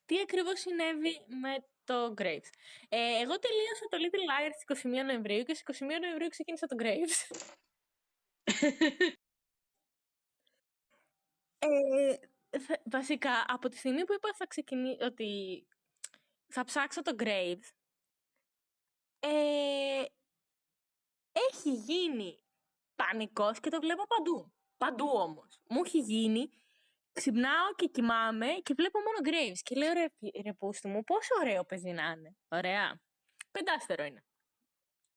[SPEAKER 2] Τι ακριβώς συνέβη με το Graves? Εγώ τελείωσα το Little Liar στις 21 Νοεμβρίου και στις 21 Νοεμβρίου ξεκίνησα το Graves. Βασικά, από τη στιγμή που είπα ότι θα ψάξω το Graves, έχει γίνει πανικός και το βλέπω παντού. Παντού όμως. Μου έχει γίνει, ξυπνάω και κοιμάμαι και βλέπω μόνο Graves. Και λέω ρε πούστη μου, πόσο ωραίο παιδί να είναι. Ωραία. 5 είναι.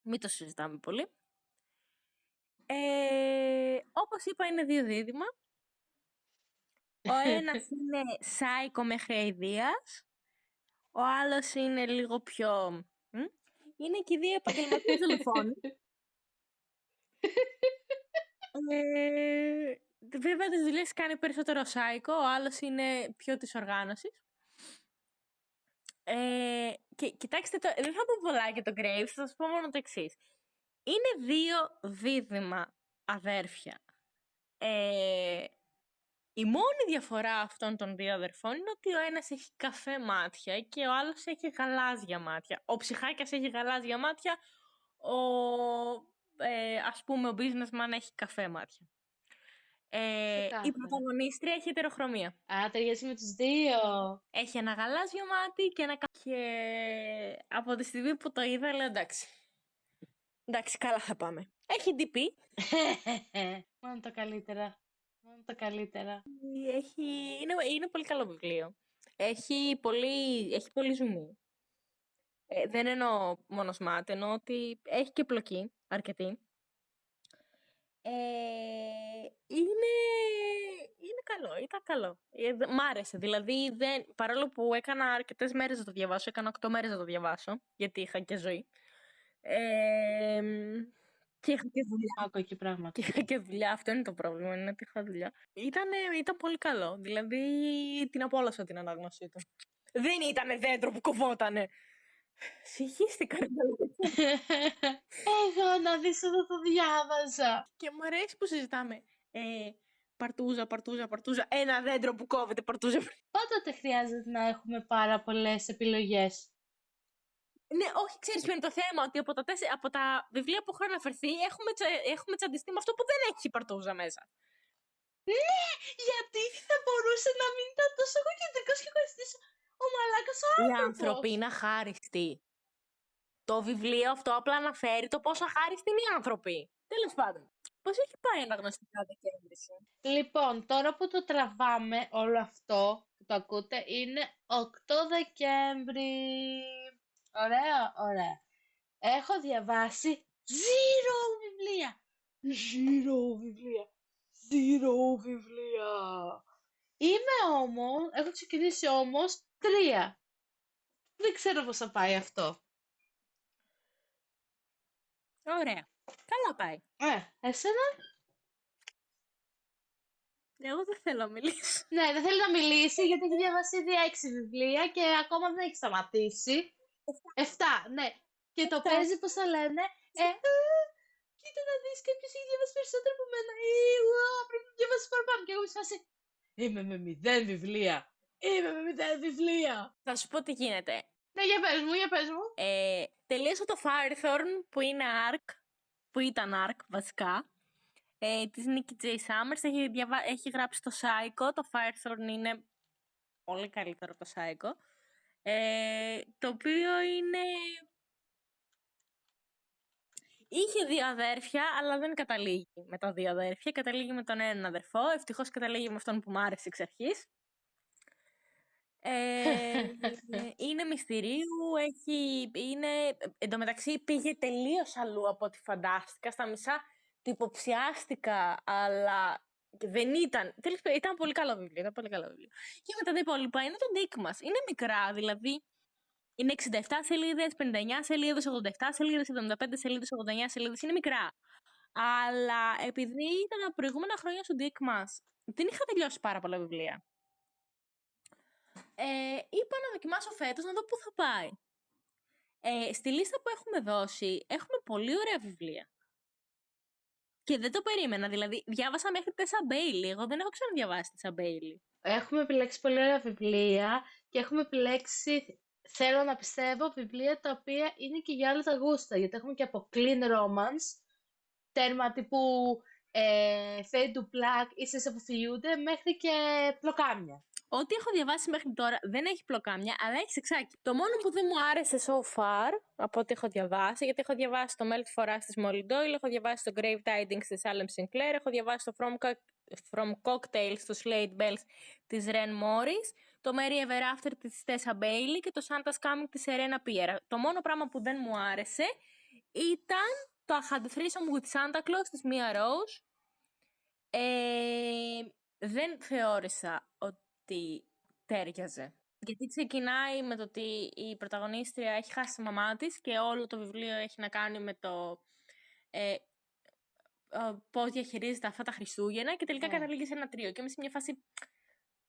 [SPEAKER 2] Μην το συζητάμε πολύ. Όπως είπα είναι 2 δίδυμα. Ο ένας είναι σάικο μέχρι αηδίας. Ο άλλος είναι λίγο πιο... Είναι και 2 επαγγελματίες δολοφόνοι. Βέβαια τις δουλειές κάνει περισσότερο σάικο. Ο άλλος είναι πιο της οργάνωσης. Και κοιτάξτε, δεν θα πω πολλά για το Graves, θα σας πω μόνο το εξής. Είναι 2 δίδυμα αδέρφια. Η μόνη διαφορά αυτών των δύο αδερφών είναι ότι ο ένας έχει καφέ μάτια και ο άλλος έχει γαλάζια μάτια. Ο Ψυχάκιας έχει γαλάζια μάτια, ας πούμε ο businessman έχει καφέ μάτια. Η πρωταγωνίστρια έχει ετεροχρωμία.
[SPEAKER 1] Α, ταιριάζει με τους δύο.
[SPEAKER 2] Έχει ένα γαλάζιο μάτι και ένα και από τη στιγμή που το είδα λέω εντάξει. Εντάξει, καλά θα πάμε. Έχει DP.
[SPEAKER 1] Μόνο το καλύτερα. Μόνο το καλύτερα.
[SPEAKER 2] Είναι πολύ καλό βιβλίο. Έχει πολύ ζουμί. Δεν εννοώ μόνο σμάτ, εννοώ ότι έχει και πλοκή, αρκετή. Είναι καλό, ήταν καλό. Μ' άρεσε, δηλαδή παρόλο που έκανα αρκετές μέρες να το διαβάσω, έκανα 8 μέρες να το διαβάσω, γιατί είχα και ζωή. Και είχα και δουλειά.
[SPEAKER 1] Άκου εκεί πράγματα.
[SPEAKER 2] Και είχα και δουλειά, αυτό είναι το πρόβλημα, είναι ότι είχα δουλειά. Ήταν πολύ καλό, δηλαδή την απόλαυσα την ανάγνωσή του. Δεν ήτανε δέντρο που κοβότανε. Συγχύστηκα.
[SPEAKER 1] Εγώ να δεις εδώ το διάβαζα.
[SPEAKER 2] Και μου αρέσει που συζητάμε. Παρτούζα. Ένα δέντρο που κόβεται, παρτούζα.
[SPEAKER 1] Πότε χρειάζεται να έχουμε πάρα πολλές επιλογές.
[SPEAKER 2] Ναι, όχι, ξέρεις ποιο είναι το θέμα, ότι από τα βιβλία που έχω αναφερθεί έχουμε τσαντιστεί με αυτό που δεν έχει παρτούζα μέσα.
[SPEAKER 1] Ναι, γιατί θα μπορούσε να μην ήταν τόσο εγωκεντρικός και εγωιστής ο μαλάκας ο άνθρωπος.
[SPEAKER 2] Οι άνθρωποι είναι αχάριστοι. Το βιβλίο αυτό απλά αναφέρει το πόσο αχάριστοι είναι οι άνθρωποι. Τέλος πάντων. Πώς έχει πάει αναγνωστικά Δεκέμβρη σου?
[SPEAKER 1] Λοιπόν, τώρα που το τραβάμε όλο αυτό που το ακούτε είναι 8 Δεκέμβρη. Ωραία. Έχω διαβάσει 0 βιβλία. 0 βιβλία. Έχω ξεκινήσει όμως 3. Δεν ξέρω πώς θα πάει αυτό.
[SPEAKER 2] Ωραία. Καλά πάει.
[SPEAKER 1] Εσένα?
[SPEAKER 2] Εγώ δεν θέλω να μιλήσω.
[SPEAKER 1] Ναι, δεν θέλει να μιλήσει γιατί έχει διαβάσει ήδη 6 βιβλία και ακόμα δεν έχει σταματήσει. 7, ναι. Και το παίζει, πώς θα λένε, κοίτα να δεις, κάποιος έχει διαβάσει περισσότερο από μένα. Πρέπει να διαβάσεις παραπάνω. Και εγώ είμαι σε φάση, είμαι με 0 βιβλία.
[SPEAKER 2] Θα σου πω τι γίνεται.
[SPEAKER 1] Ναι, για πες μου.
[SPEAKER 2] Τελείωσα το Firethorn που είναι arc, που ήταν arc βασικά, της Nikki J. Summers. Έχει γράψει το Psycho. Το Firethorn είναι πολύ καλύτερο από το Psycho. Το οποίο είναι... Είχε 2 αδέρφια, αλλά δεν καταλήγει με τα 2 αδέρφια. Καταλήγει με τον έναν αδερφό. Ευτυχώς καταλήγει με αυτόν που μου άρεσε εξ αρχής. Είναι μυστηρίου, εν τω μεταξύ πήγε τελείως αλλού από ό,τι φαντάστηκα. Στα μισά το υποψιάστηκα, αλλά δεν ήταν. Τέλος πάντων, ήταν πολύ καλό βιβλίο. Και μετά τα υπόλοιπα είναι το Dick μας. Είναι μικρά, δηλαδή είναι 67 σελίδες, 59 σελίδες, 87 σελίδες, 75 σελίδες, 89 σελίδες. Είναι μικρά. Αλλά επειδή ήταν τα προηγούμενα χρόνια στο Dick μας, δεν είχα τελειώσει πάρα πολλά βιβλία. Είπα να δοκιμάσω φέτος να δω πού θα πάει. Στη λίστα που έχουμε δώσει έχουμε πολύ ωραία βιβλία. Και δεν το περίμενα, δηλαδή διάβασα μέχρι Τέσσα Μπέιλι. Εγώ δεν έχω ξαναδιαβάσει Τέσσα Μπέιλι.
[SPEAKER 1] Έχουμε επιλέξει πολύ ωραία βιβλία και έχουμε επιλέξει, θέλω να πιστεύω, βιβλία τα οποία είναι και για όλα τα γούστα. Γιατί έχουμε και από clean romance, τέρμα τύπου Fade to Black, ίσες αποφυούνται, μέχρι και πλοκάμια. Ό,τι έχω διαβάσει μέχρι τώρα δεν έχει πλοκάμια, αλλά έχει σεξάκι. Το μόνο που δεν μου άρεσε so far από ό,τι έχω διαβάσει, γιατί έχω διαβάσει το Melt for Us της Molly Doyle, έχω διαβάσει το Grave Tidings της Salem Sinclair, έχω διαβάσει το From Cocktails του Slade Bells της Ren Morris, το Merry Ever After της Tessa Bailey και το Santa's Coming της Serena Pierre. Το μόνο πράγμα που δεν μου άρεσε ήταν το I Had a Threesome with Santa Claus της Mia Rose. Δεν θεώρησα ότι τέριαζε. Γιατί ξεκινάει με το ότι η πρωταγωνίστρια έχει χάσει τη μαμά της και όλο το βιβλίο έχει να κάνει με το πώς διαχειρίζεται αυτά τα Χριστούγεννα και τελικά καταλήγει σε ένα τρίο. Και είμαι σε μια φάση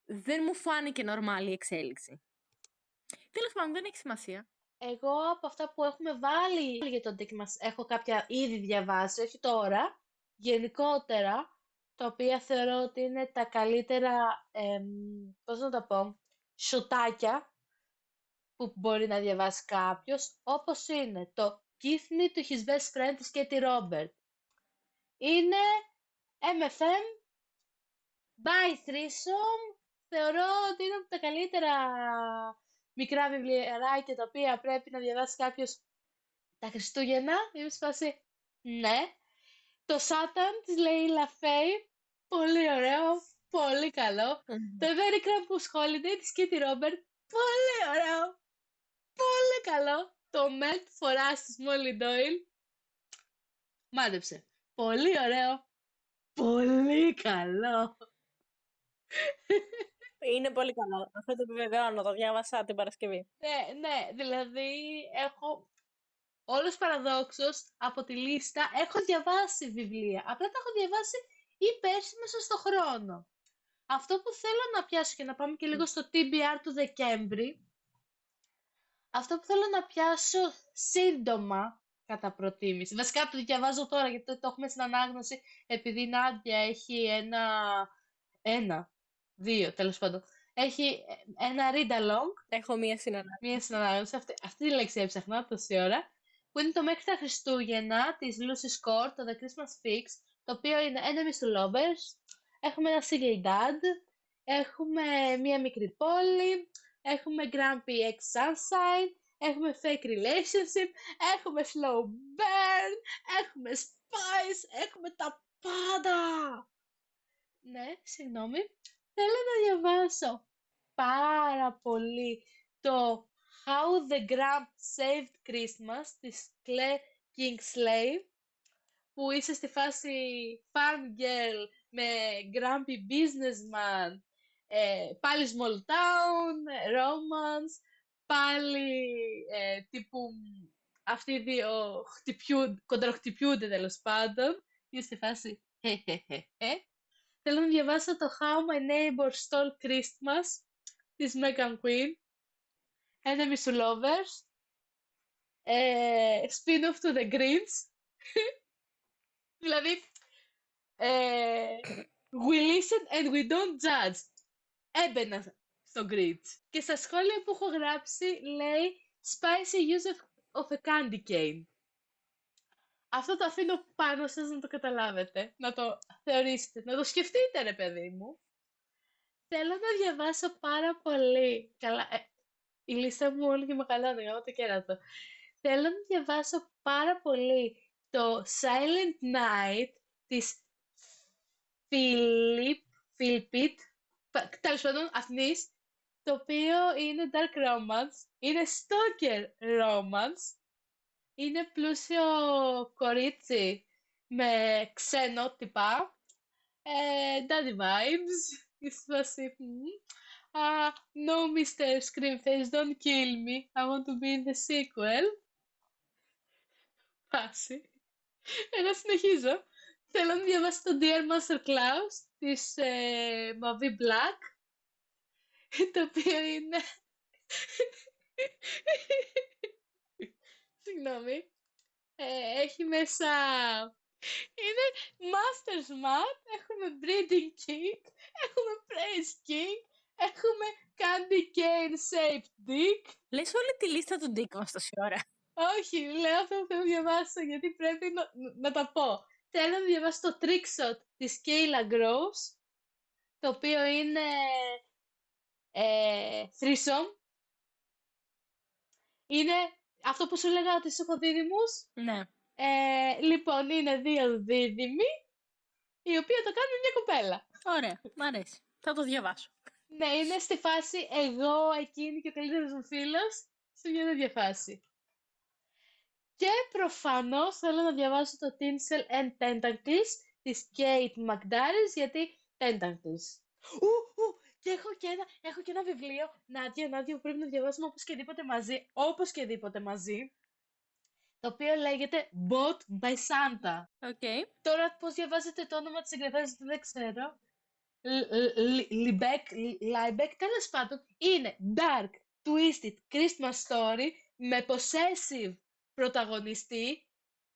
[SPEAKER 1] δεν μου φάνηκε normal η εξέλιξη. Τέλος πάντων, δεν έχει σημασία. Εγώ από αυτά που έχουμε βάλει για τον Dick μας έχω κάποια ήδη διαβάσει, όχι τώρα, γενικότερα. τα οποία θεωρώ ότι είναι τα καλύτερα, πώς να τα πω, σοτάκια που μπορεί να διαβάσει κάποιος, όπως είναι το Give Me to His Best Friend της Katie Robert. Είναι MFM, by Threesome, θεωρώ ότι είναι από τα καλύτερα μικρά βιβλιαράκια τα οποία πρέπει να διαβάσει κάποιος τα Χριστούγεννα. Είμαι στη φάση, ναι. Το Satan της Λέιλα Φέι, πολύ ωραίο, πολύ καλό. Το Very Krampus Holiday της Kitty Robert, πολύ ωραίο, πολύ καλό. Το Melt for Us της Molly Doyle, μάντεψε, πολύ ωραίο, πολύ καλό.
[SPEAKER 2] Είναι πολύ καλό. Αυτό το επιβεβαιώνω, το διάβασα την Παρασκευή.
[SPEAKER 1] Ναι, δηλαδή έχω όλος παραδόξως από τη λίστα έχω διαβάσει βιβλία. Απλά τα έχω διαβάσει ή πέρσι μέσα στο χρόνο. Αυτό που θέλω να πιάσω και να πάμε και λίγο στο TBR του Δεκέμβρη, αυτό που θέλω να πιάσω σύντομα κατά προτίμηση. Βασικά το διαβάζω τώρα γιατί το έχουμε στην ανάγνωση επειδή η Νάντια έχει δύο τέλος πάντων. Έχει ένα read along.
[SPEAKER 2] Έχω μία συνανάγνωση.
[SPEAKER 1] Μία συνανάγνωση, αυτή τη λέξη έψαχνα τόση ώρα, που είναι το Μέχρι τα Χριστούγεννα της Lucy Score, το The Christmas Fix, το οποίο είναι Enemies to Lovers, έχουμε ένα Single Dad, έχουμε μία μικρή πόλη, έχουμε Grumpy Ex Sunshine, έχουμε Fake Relationship, έχουμε Slow Burn, έχουμε Spice, έχουμε τα πάντα! Ναι, συγγνώμη, θέλω να διαβάσω πάρα πολύ το How the Gramp Saved Christmas της Claire Kingsley, που είσαι στη φάση farm girl με grumpy businessman, πάλι small town, romance, πάλι τύπου αυτοί οι δύο κοντροχτυπιούνται τέλος πάντων, είναι στη φάση Θέλω να διαβάσω το How My Neighbor Stole Christmas της Megan Quinn, Enemies to Lovers, spin-off to The Grinch. Δηλαδή, we listen and we don't judge. Έμπαινα στο Grinch. Και στα σχόλια που έχω γράψει λέει spicy use of a candy cane. Αυτό το αφήνω πάνω σας να το καταλάβετε, να το θεωρήσετε, να το σκεφτείτε ρε παιδί μου. Θέλω να διαβάσω πάρα πολύ. Καλά, η λίστα μου όλη και μεγαλώνει, γάμο το κέρατο. Θέλω να διαβάσω πάρα πολύ το Silent Night της Philipit, τέλος πάντων αυτής, το οποίο είναι dark romance, είναι stalker romance, είναι πλούσιο κορίτσι με ξένο τυπά, daddy vibes, no Mr. Screamface, don't kill me, I want to be in the sequel. Πάση. Εγώ συνεχίζω. Θέλω να διαβάσω το Dear Master Klaus της Mavi Black, το οποίο είναι... Συγγνώμη. Έχει μέσα... Είναι Master Smart, έχουμε Breeding King, έχουμε Praise King, έχουμε Candy Cane Shaped Dick.
[SPEAKER 2] Λες όλη τη λίστα του Dick μας τόση ώρα.
[SPEAKER 1] Όχι, λέω αυτό που θέλω να διαβάσω γιατί πρέπει να τα πω. Θέλω να διαβάσω το Trickshot της Kayla Gross, το οποίο είναι threesome. Είναι αυτό που σου έλεγα ότι σου έχω δίδυμους.
[SPEAKER 2] Ναι.
[SPEAKER 1] Λοιπόν, είναι δύο δίδυμοι, οι οποίοι το κάνουν μια κοπέλα.
[SPEAKER 2] Ωραία, μ' αρέσει. Θα το διαβάσω.
[SPEAKER 1] Ναι, είναι στη φάση εγώ, εκείνη και ο καλύτερος μου φίλος, σε μια τέτοια φάση. Και προφανώς θέλω να διαβάσω το Tinsel and Tentacles της Kate McDarris, γιατί Tentacles. Και έχω και ένα βιβλίο, Νάντια, που πρέπει να διαβάσουμε όπως και δίποτε μαζί, το οποίο λέγεται Bought by Santa.
[SPEAKER 2] Okay.
[SPEAKER 1] Τώρα πώς διαβάζετε το όνομα της συγγραφέας δεν ξέρω. Liebeck, τέλος πάντων, είναι dark, twisted Christmas story με possessive πρωταγωνιστή,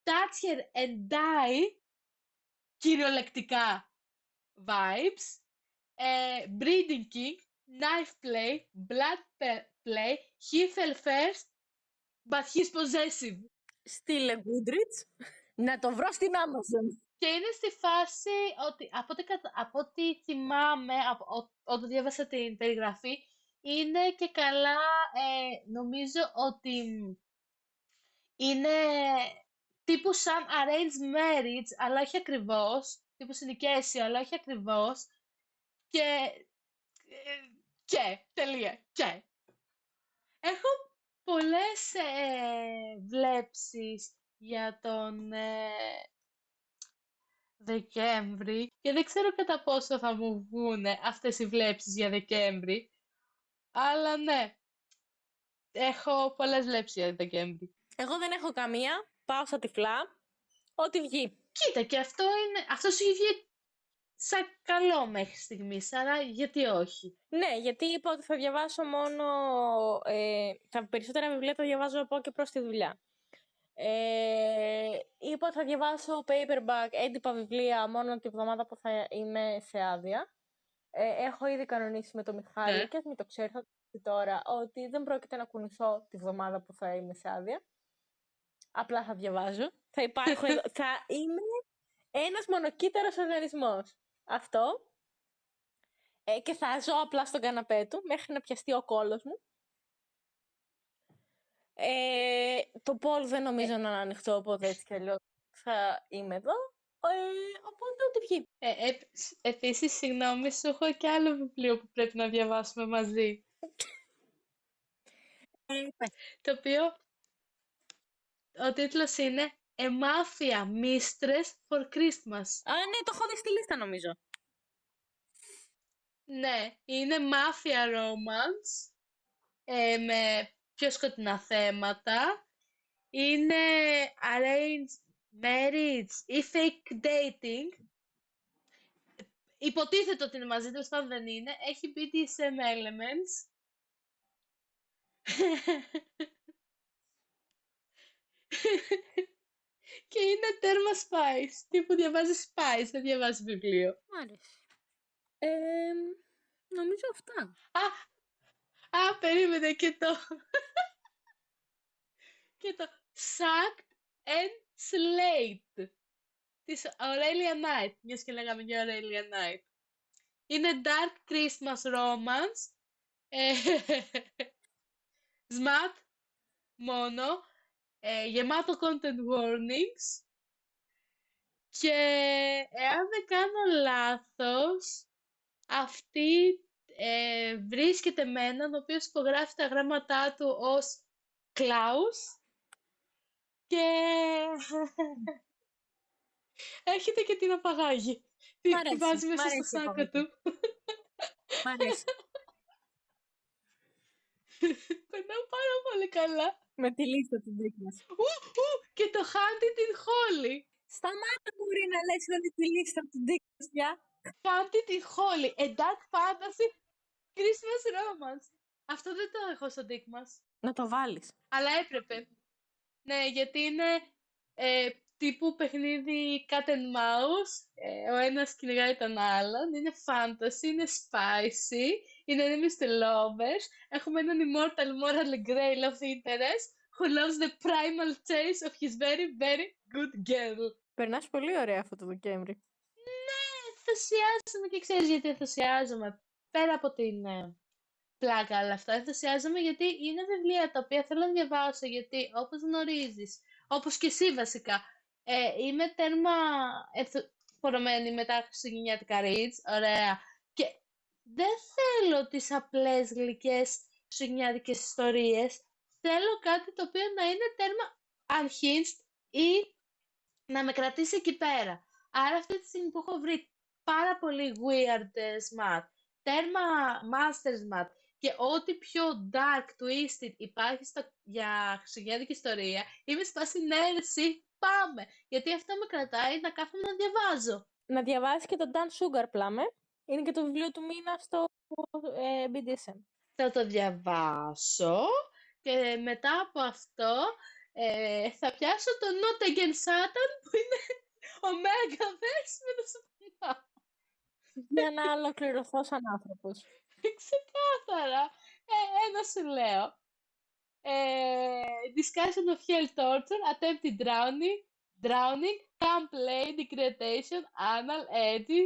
[SPEAKER 1] touch her and die, κυριολεκτικά. vibes, breeding king, knife play, blood play, he fell first, but he's possessive.
[SPEAKER 2] Στείλε Goodreads. Να το βρω στην Amazon.
[SPEAKER 1] Και είναι στη φάση ότι από ό,τι θυμάμαι, όταν διάβασα την περιγραφή, είναι και καλά, νομίζω ότι είναι τύπου σαν arranged marriage, αλλά όχι ακριβώς, τύπου συνοικέσιο, αλλά όχι ακριβώς, και, τελεία, και. Έχω πολλές βλέψεις για τον Δεκέμβρη και δεν ξέρω κατά πόσο θα μου βγούνε αυτές οι βλέψεις για Δεκέμβρη, αλλά ναι, έχω πολλές βλέψεις για Δεκέμβρη.
[SPEAKER 2] Εγώ δεν έχω καμία. Πάω στα τυφλά. Ό,τι βγει.
[SPEAKER 1] Κοίτα, και αυτό σου έχει βγει σαν καλό μέχρι στιγμής, άρα γιατί όχι.
[SPEAKER 2] Ναι, γιατί είπα ότι θα διαβάσω μόνο. Τα περισσότερα βιβλία τα διαβάζω από και προς τη δουλειά. Είπα ότι θα διαβάσω paperback, έντυπα βιβλία μόνο τη βδομάδα που θα είμαι σε άδεια. Έχω ήδη κανονίσει με το Μιχάλη
[SPEAKER 1] Ναι.
[SPEAKER 2] και μην το ξέρω τώρα ότι δεν πρόκειται να κουνηθώ τη βδομάδα που θα είμαι σε άδεια. Απλά θα διαβάζω. Θα υπάρχω εδώ. Θα είμαι ένας μονοκύτταρος οργανισμός. Αυτό. Και θα ζω απλά στον καναπέ του μέχρι να πιαστεί ο κόλος μου. Το πόλ δεν νομίζω να είναι ανοιχτό, οπότε έτσι κι αλλιώς θα είμαι εδώ. Οπότε ό,τι βγει.
[SPEAKER 1] Επίσης, συγγνώμη, σου έχω και άλλο βιβλίο που πρέπει να διαβάσουμε μαζί. Το οποίο, ο τίτλος είναι A Mafia Mistress for Christmas.
[SPEAKER 2] Ναι, το έχω δει στη λίστα νομίζω.
[SPEAKER 1] Ναι, είναι Mafia Romance, με πιο σκοτεινά θέματα. Είναι Arranged Marriage ή Fake Dating. Υποτίθεται ότι είναι μαζί, τέλος πάντων δεν είναι. Έχει BDSM elements. Και είναι τέρμα spice. Τύπου διαβάζει spice, δεν διαβάζει βιβλίο.
[SPEAKER 2] Μ' άρεσε. Νομίζω αυτά.
[SPEAKER 1] Περίμενε και το... και το Sacked and Slate της Aurelia Knight. Μιας και λέγαμε για Aurelia Knight. Είναι dark Christmas romance. Smart μόνο. Γεμάτο content warnings. Και εάν δεν κάνω λάθος, αυτή βρίσκεται με έναν ο οποίος υπογράφει τα γράμματά του ως Klaus και έρχεται και την απαγάγει. Τη βάζει μέσα στο σάκο του.
[SPEAKER 2] Μ' αρέσει.
[SPEAKER 1] Περνάω πάρα πολύ καλά.
[SPEAKER 2] Με τη λίστα του δίκη μας.
[SPEAKER 1] Και το Hunted in Holly.
[SPEAKER 2] Σταμάτα μπορεί να λες ότι τη λίστα του δίκη μας πια.
[SPEAKER 1] Hunted in Holly. A dark fantasy Christmas romance. Αυτό δεν το έχω στο δίκ μας.
[SPEAKER 2] Να το βάλεις.
[SPEAKER 1] Αλλά έπρεπε. Ναι, γιατί είναι τύπου παιχνίδι cat and mouse. Ο ένας κυνηγάει τον άλλον. Είναι fantasy, είναι spicy. Είναι enemies to lovers. Έχουμε έναν immortal morally grey love interest who loves the primal chase of his very, very good girl.
[SPEAKER 2] Περνάς πολύ ωραία αυτό το Δεκέμβρη.
[SPEAKER 1] Ναι, ενθουσιάζομαι και ξέρεις γιατί ενθουσιάζομαι. Πέρα από την πλάκα, αλλά αυτά ενθουσιάζομαι γιατί είναι βιβλία τα οποία θέλω να διαβάσω, γιατί όπως γνωρίζεις, όπως και εσύ βασικά, είμαι τέρμα πορωμένη με τα χριστουγεννιάτικα reads, ωραία, και δεν θέλω τις απλές γλυκές χριστουγεννιάτικες ιστορίες, θέλω κάτι το οποίο να είναι τέρμα unhinged ή να με κρατήσει εκεί πέρα. Άρα αυτή τη στιγμή που έχω βρει πάρα πολύ weird smart, τέρμα master smart και ό,τι πιο dark twisted υπάρχει για χριστουγεννιάτικη ιστορία, είμαι σπάσει ναι, εσύ, πάμε! Γιατί αυτό με κρατάει να κάθομαι να διαβάζω.
[SPEAKER 2] Να διαβάσεις και το Dan Sugar Plummer. Είναι και το βιβλίο του μήνα στο BDSM.
[SPEAKER 1] Θα το διαβάσω και μετά από αυτό θα πιάσω το Not Against Satan που είναι ο Megaverse με το Superman.
[SPEAKER 2] Για να ολοκληρωθώ σαν άνθρωπος.
[SPEAKER 1] Ξεκάθαρα. Ένα σου λέω. Discussion of hell torture, attempted drowning, camp play, degradation, anal, edgy,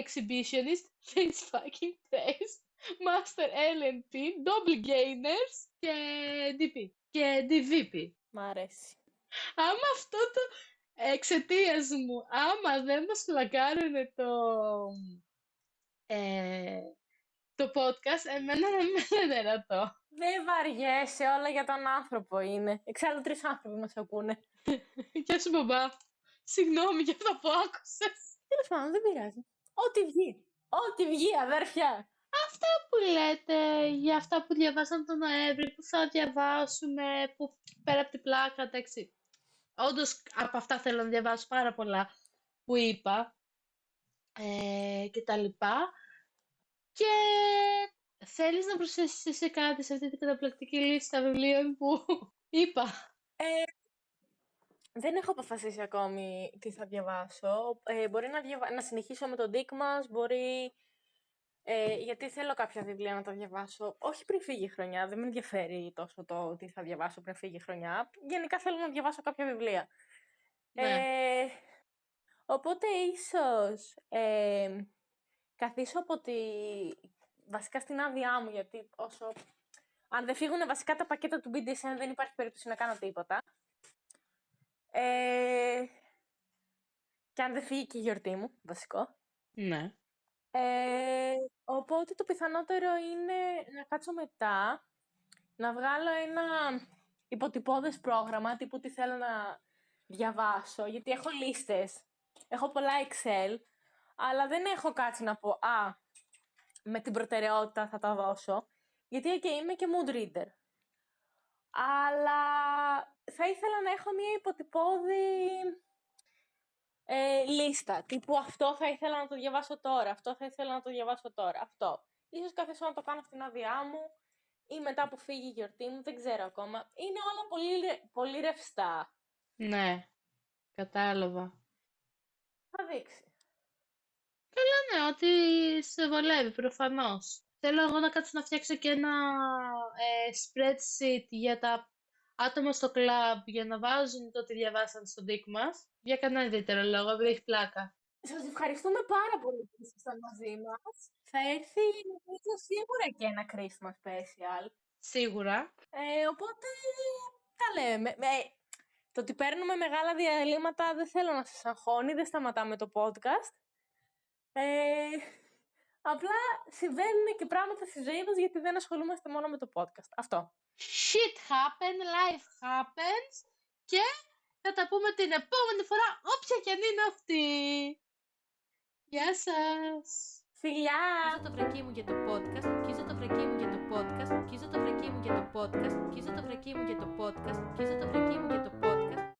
[SPEAKER 1] exhibitionist, face fucking praise, master LNP, doppelgainers και DP. Και DVP.
[SPEAKER 2] Μ' αρέσει.
[SPEAKER 1] Άμα αυτό το εξαιτίας μου, άμα δεν μας φλακάρουνε το podcast, εμένα δεν με ερωτώ.
[SPEAKER 2] Δεν βαριέσαι, όλα για τον άνθρωπο είναι. Εξάλλου 3 άνθρωποι μας ακούνε.
[SPEAKER 1] Γεια σου μπαμπά. Συγγνώμη για αυτό που άκουσες.
[SPEAKER 2] Τέλος πάντων, δεν πειράζει. Ό,τι βγει. Ό,τι βγει, αδέρφια.
[SPEAKER 1] Αυτά που λέτε για αυτά που διαβάσαμε τον Νοέμβρη, που θα διαβάσουμε, που πέρα από την πλάκα, εντάξει. Όντως από αυτά θέλω να διαβάσω πάρα πολλά που είπα και τα λοιπά. Και θέλεις να προσθέσεις σε κάτι σε αυτή την καταπληκτική λίστα βιβλίων που είπα?
[SPEAKER 2] Δεν έχω αποφασίσει ακόμη τι θα διαβάσω. Μπορεί να συνεχίσω με τον Dick μας, μπορεί... γιατί θέλω κάποια βιβλία να τα διαβάσω. Όχι πριν φύγει η χρονιά, δεν με ενδιαφέρει τόσο το τι θα διαβάσω πριν φύγει η χρονιά. Γενικά θέλω να διαβάσω κάποια βιβλία.
[SPEAKER 1] Ναι.
[SPEAKER 2] Οπότε ίσως καθίσω από βασικά στην άδειά μου, γιατί αν δεν φύγουν βασικά τα πακέτα του BDSM δεν υπάρχει περίπτωση να κάνω τίποτα. Και αν δεν φύγει και η γιορτή μου, βασικό.
[SPEAKER 1] Ναι.
[SPEAKER 2] Οπότε το πιθανότερο είναι να κάτσω μετά, να βγάλω ένα υποτυπώδες πρόγραμμα, τύπου τι θέλω να διαβάσω, γιατί έχω λίστες, έχω πολλά Excel, αλλά δεν έχω κάτσει να πω, με την προτεραιότητα θα τα δώσω, γιατί είμαι και mood reader. Αλλά θα ήθελα να έχω μια υποτυπώδη λίστα, τύπου αυτό θα ήθελα να το διαβάσω τώρα, αυτό θα ήθελα να το διαβάσω τώρα, αυτό. Ίσως καθίσω να το κάνω στην άδειά μου ή μετά που φύγει η γιορτή μου, δεν ξέρω ακόμα. Είναι όλα πολύ ρευστά.
[SPEAKER 1] Ναι, κατάλαβα.
[SPEAKER 2] Θα δείξει.
[SPEAKER 1] Καλά, ναι, ότι σε βολεύει, προφανώς. Θέλω εγώ να κάτσω να φτιάξω και ένα spreadsheet για τα άτομα στο club για να βάζουν το τι διαβάσαν στον Dick μας. Για κανένα ιδιαίτερο λόγο, επειδή έχει πλάκα.
[SPEAKER 2] Σας ευχαριστούμε πάρα πολύ που ήσασταν μαζί μας. Θα έρθει νομίζω σίγουρα και ένα Christmas special.
[SPEAKER 1] Σίγουρα.
[SPEAKER 2] Οπότε τα λέμε. Το ότι παίρνουμε μεγάλα διαλύματα δεν θέλω να σας αγχώνει, δεν σταματάμε το podcast. Απλά συμβαίνουν και πράγματα στη ζωή μας γιατί δεν ασχολούμαστε μόνο με το podcast. Αυτό.
[SPEAKER 1] Shit happen, life happens και θα τα πούμε την επόμενη φορά όποια και αν είναι αυτή. Γεια σας!
[SPEAKER 2] Φιλιά!
[SPEAKER 3] Κοίζω το βρακί μου για το podcast, κοίζω το βρακί μου για το podcast, κοίζω το βρακί μου για το podcast, κοίζω το βρακί μου για το podcast, κοίζω το βρακί μου για το podcast.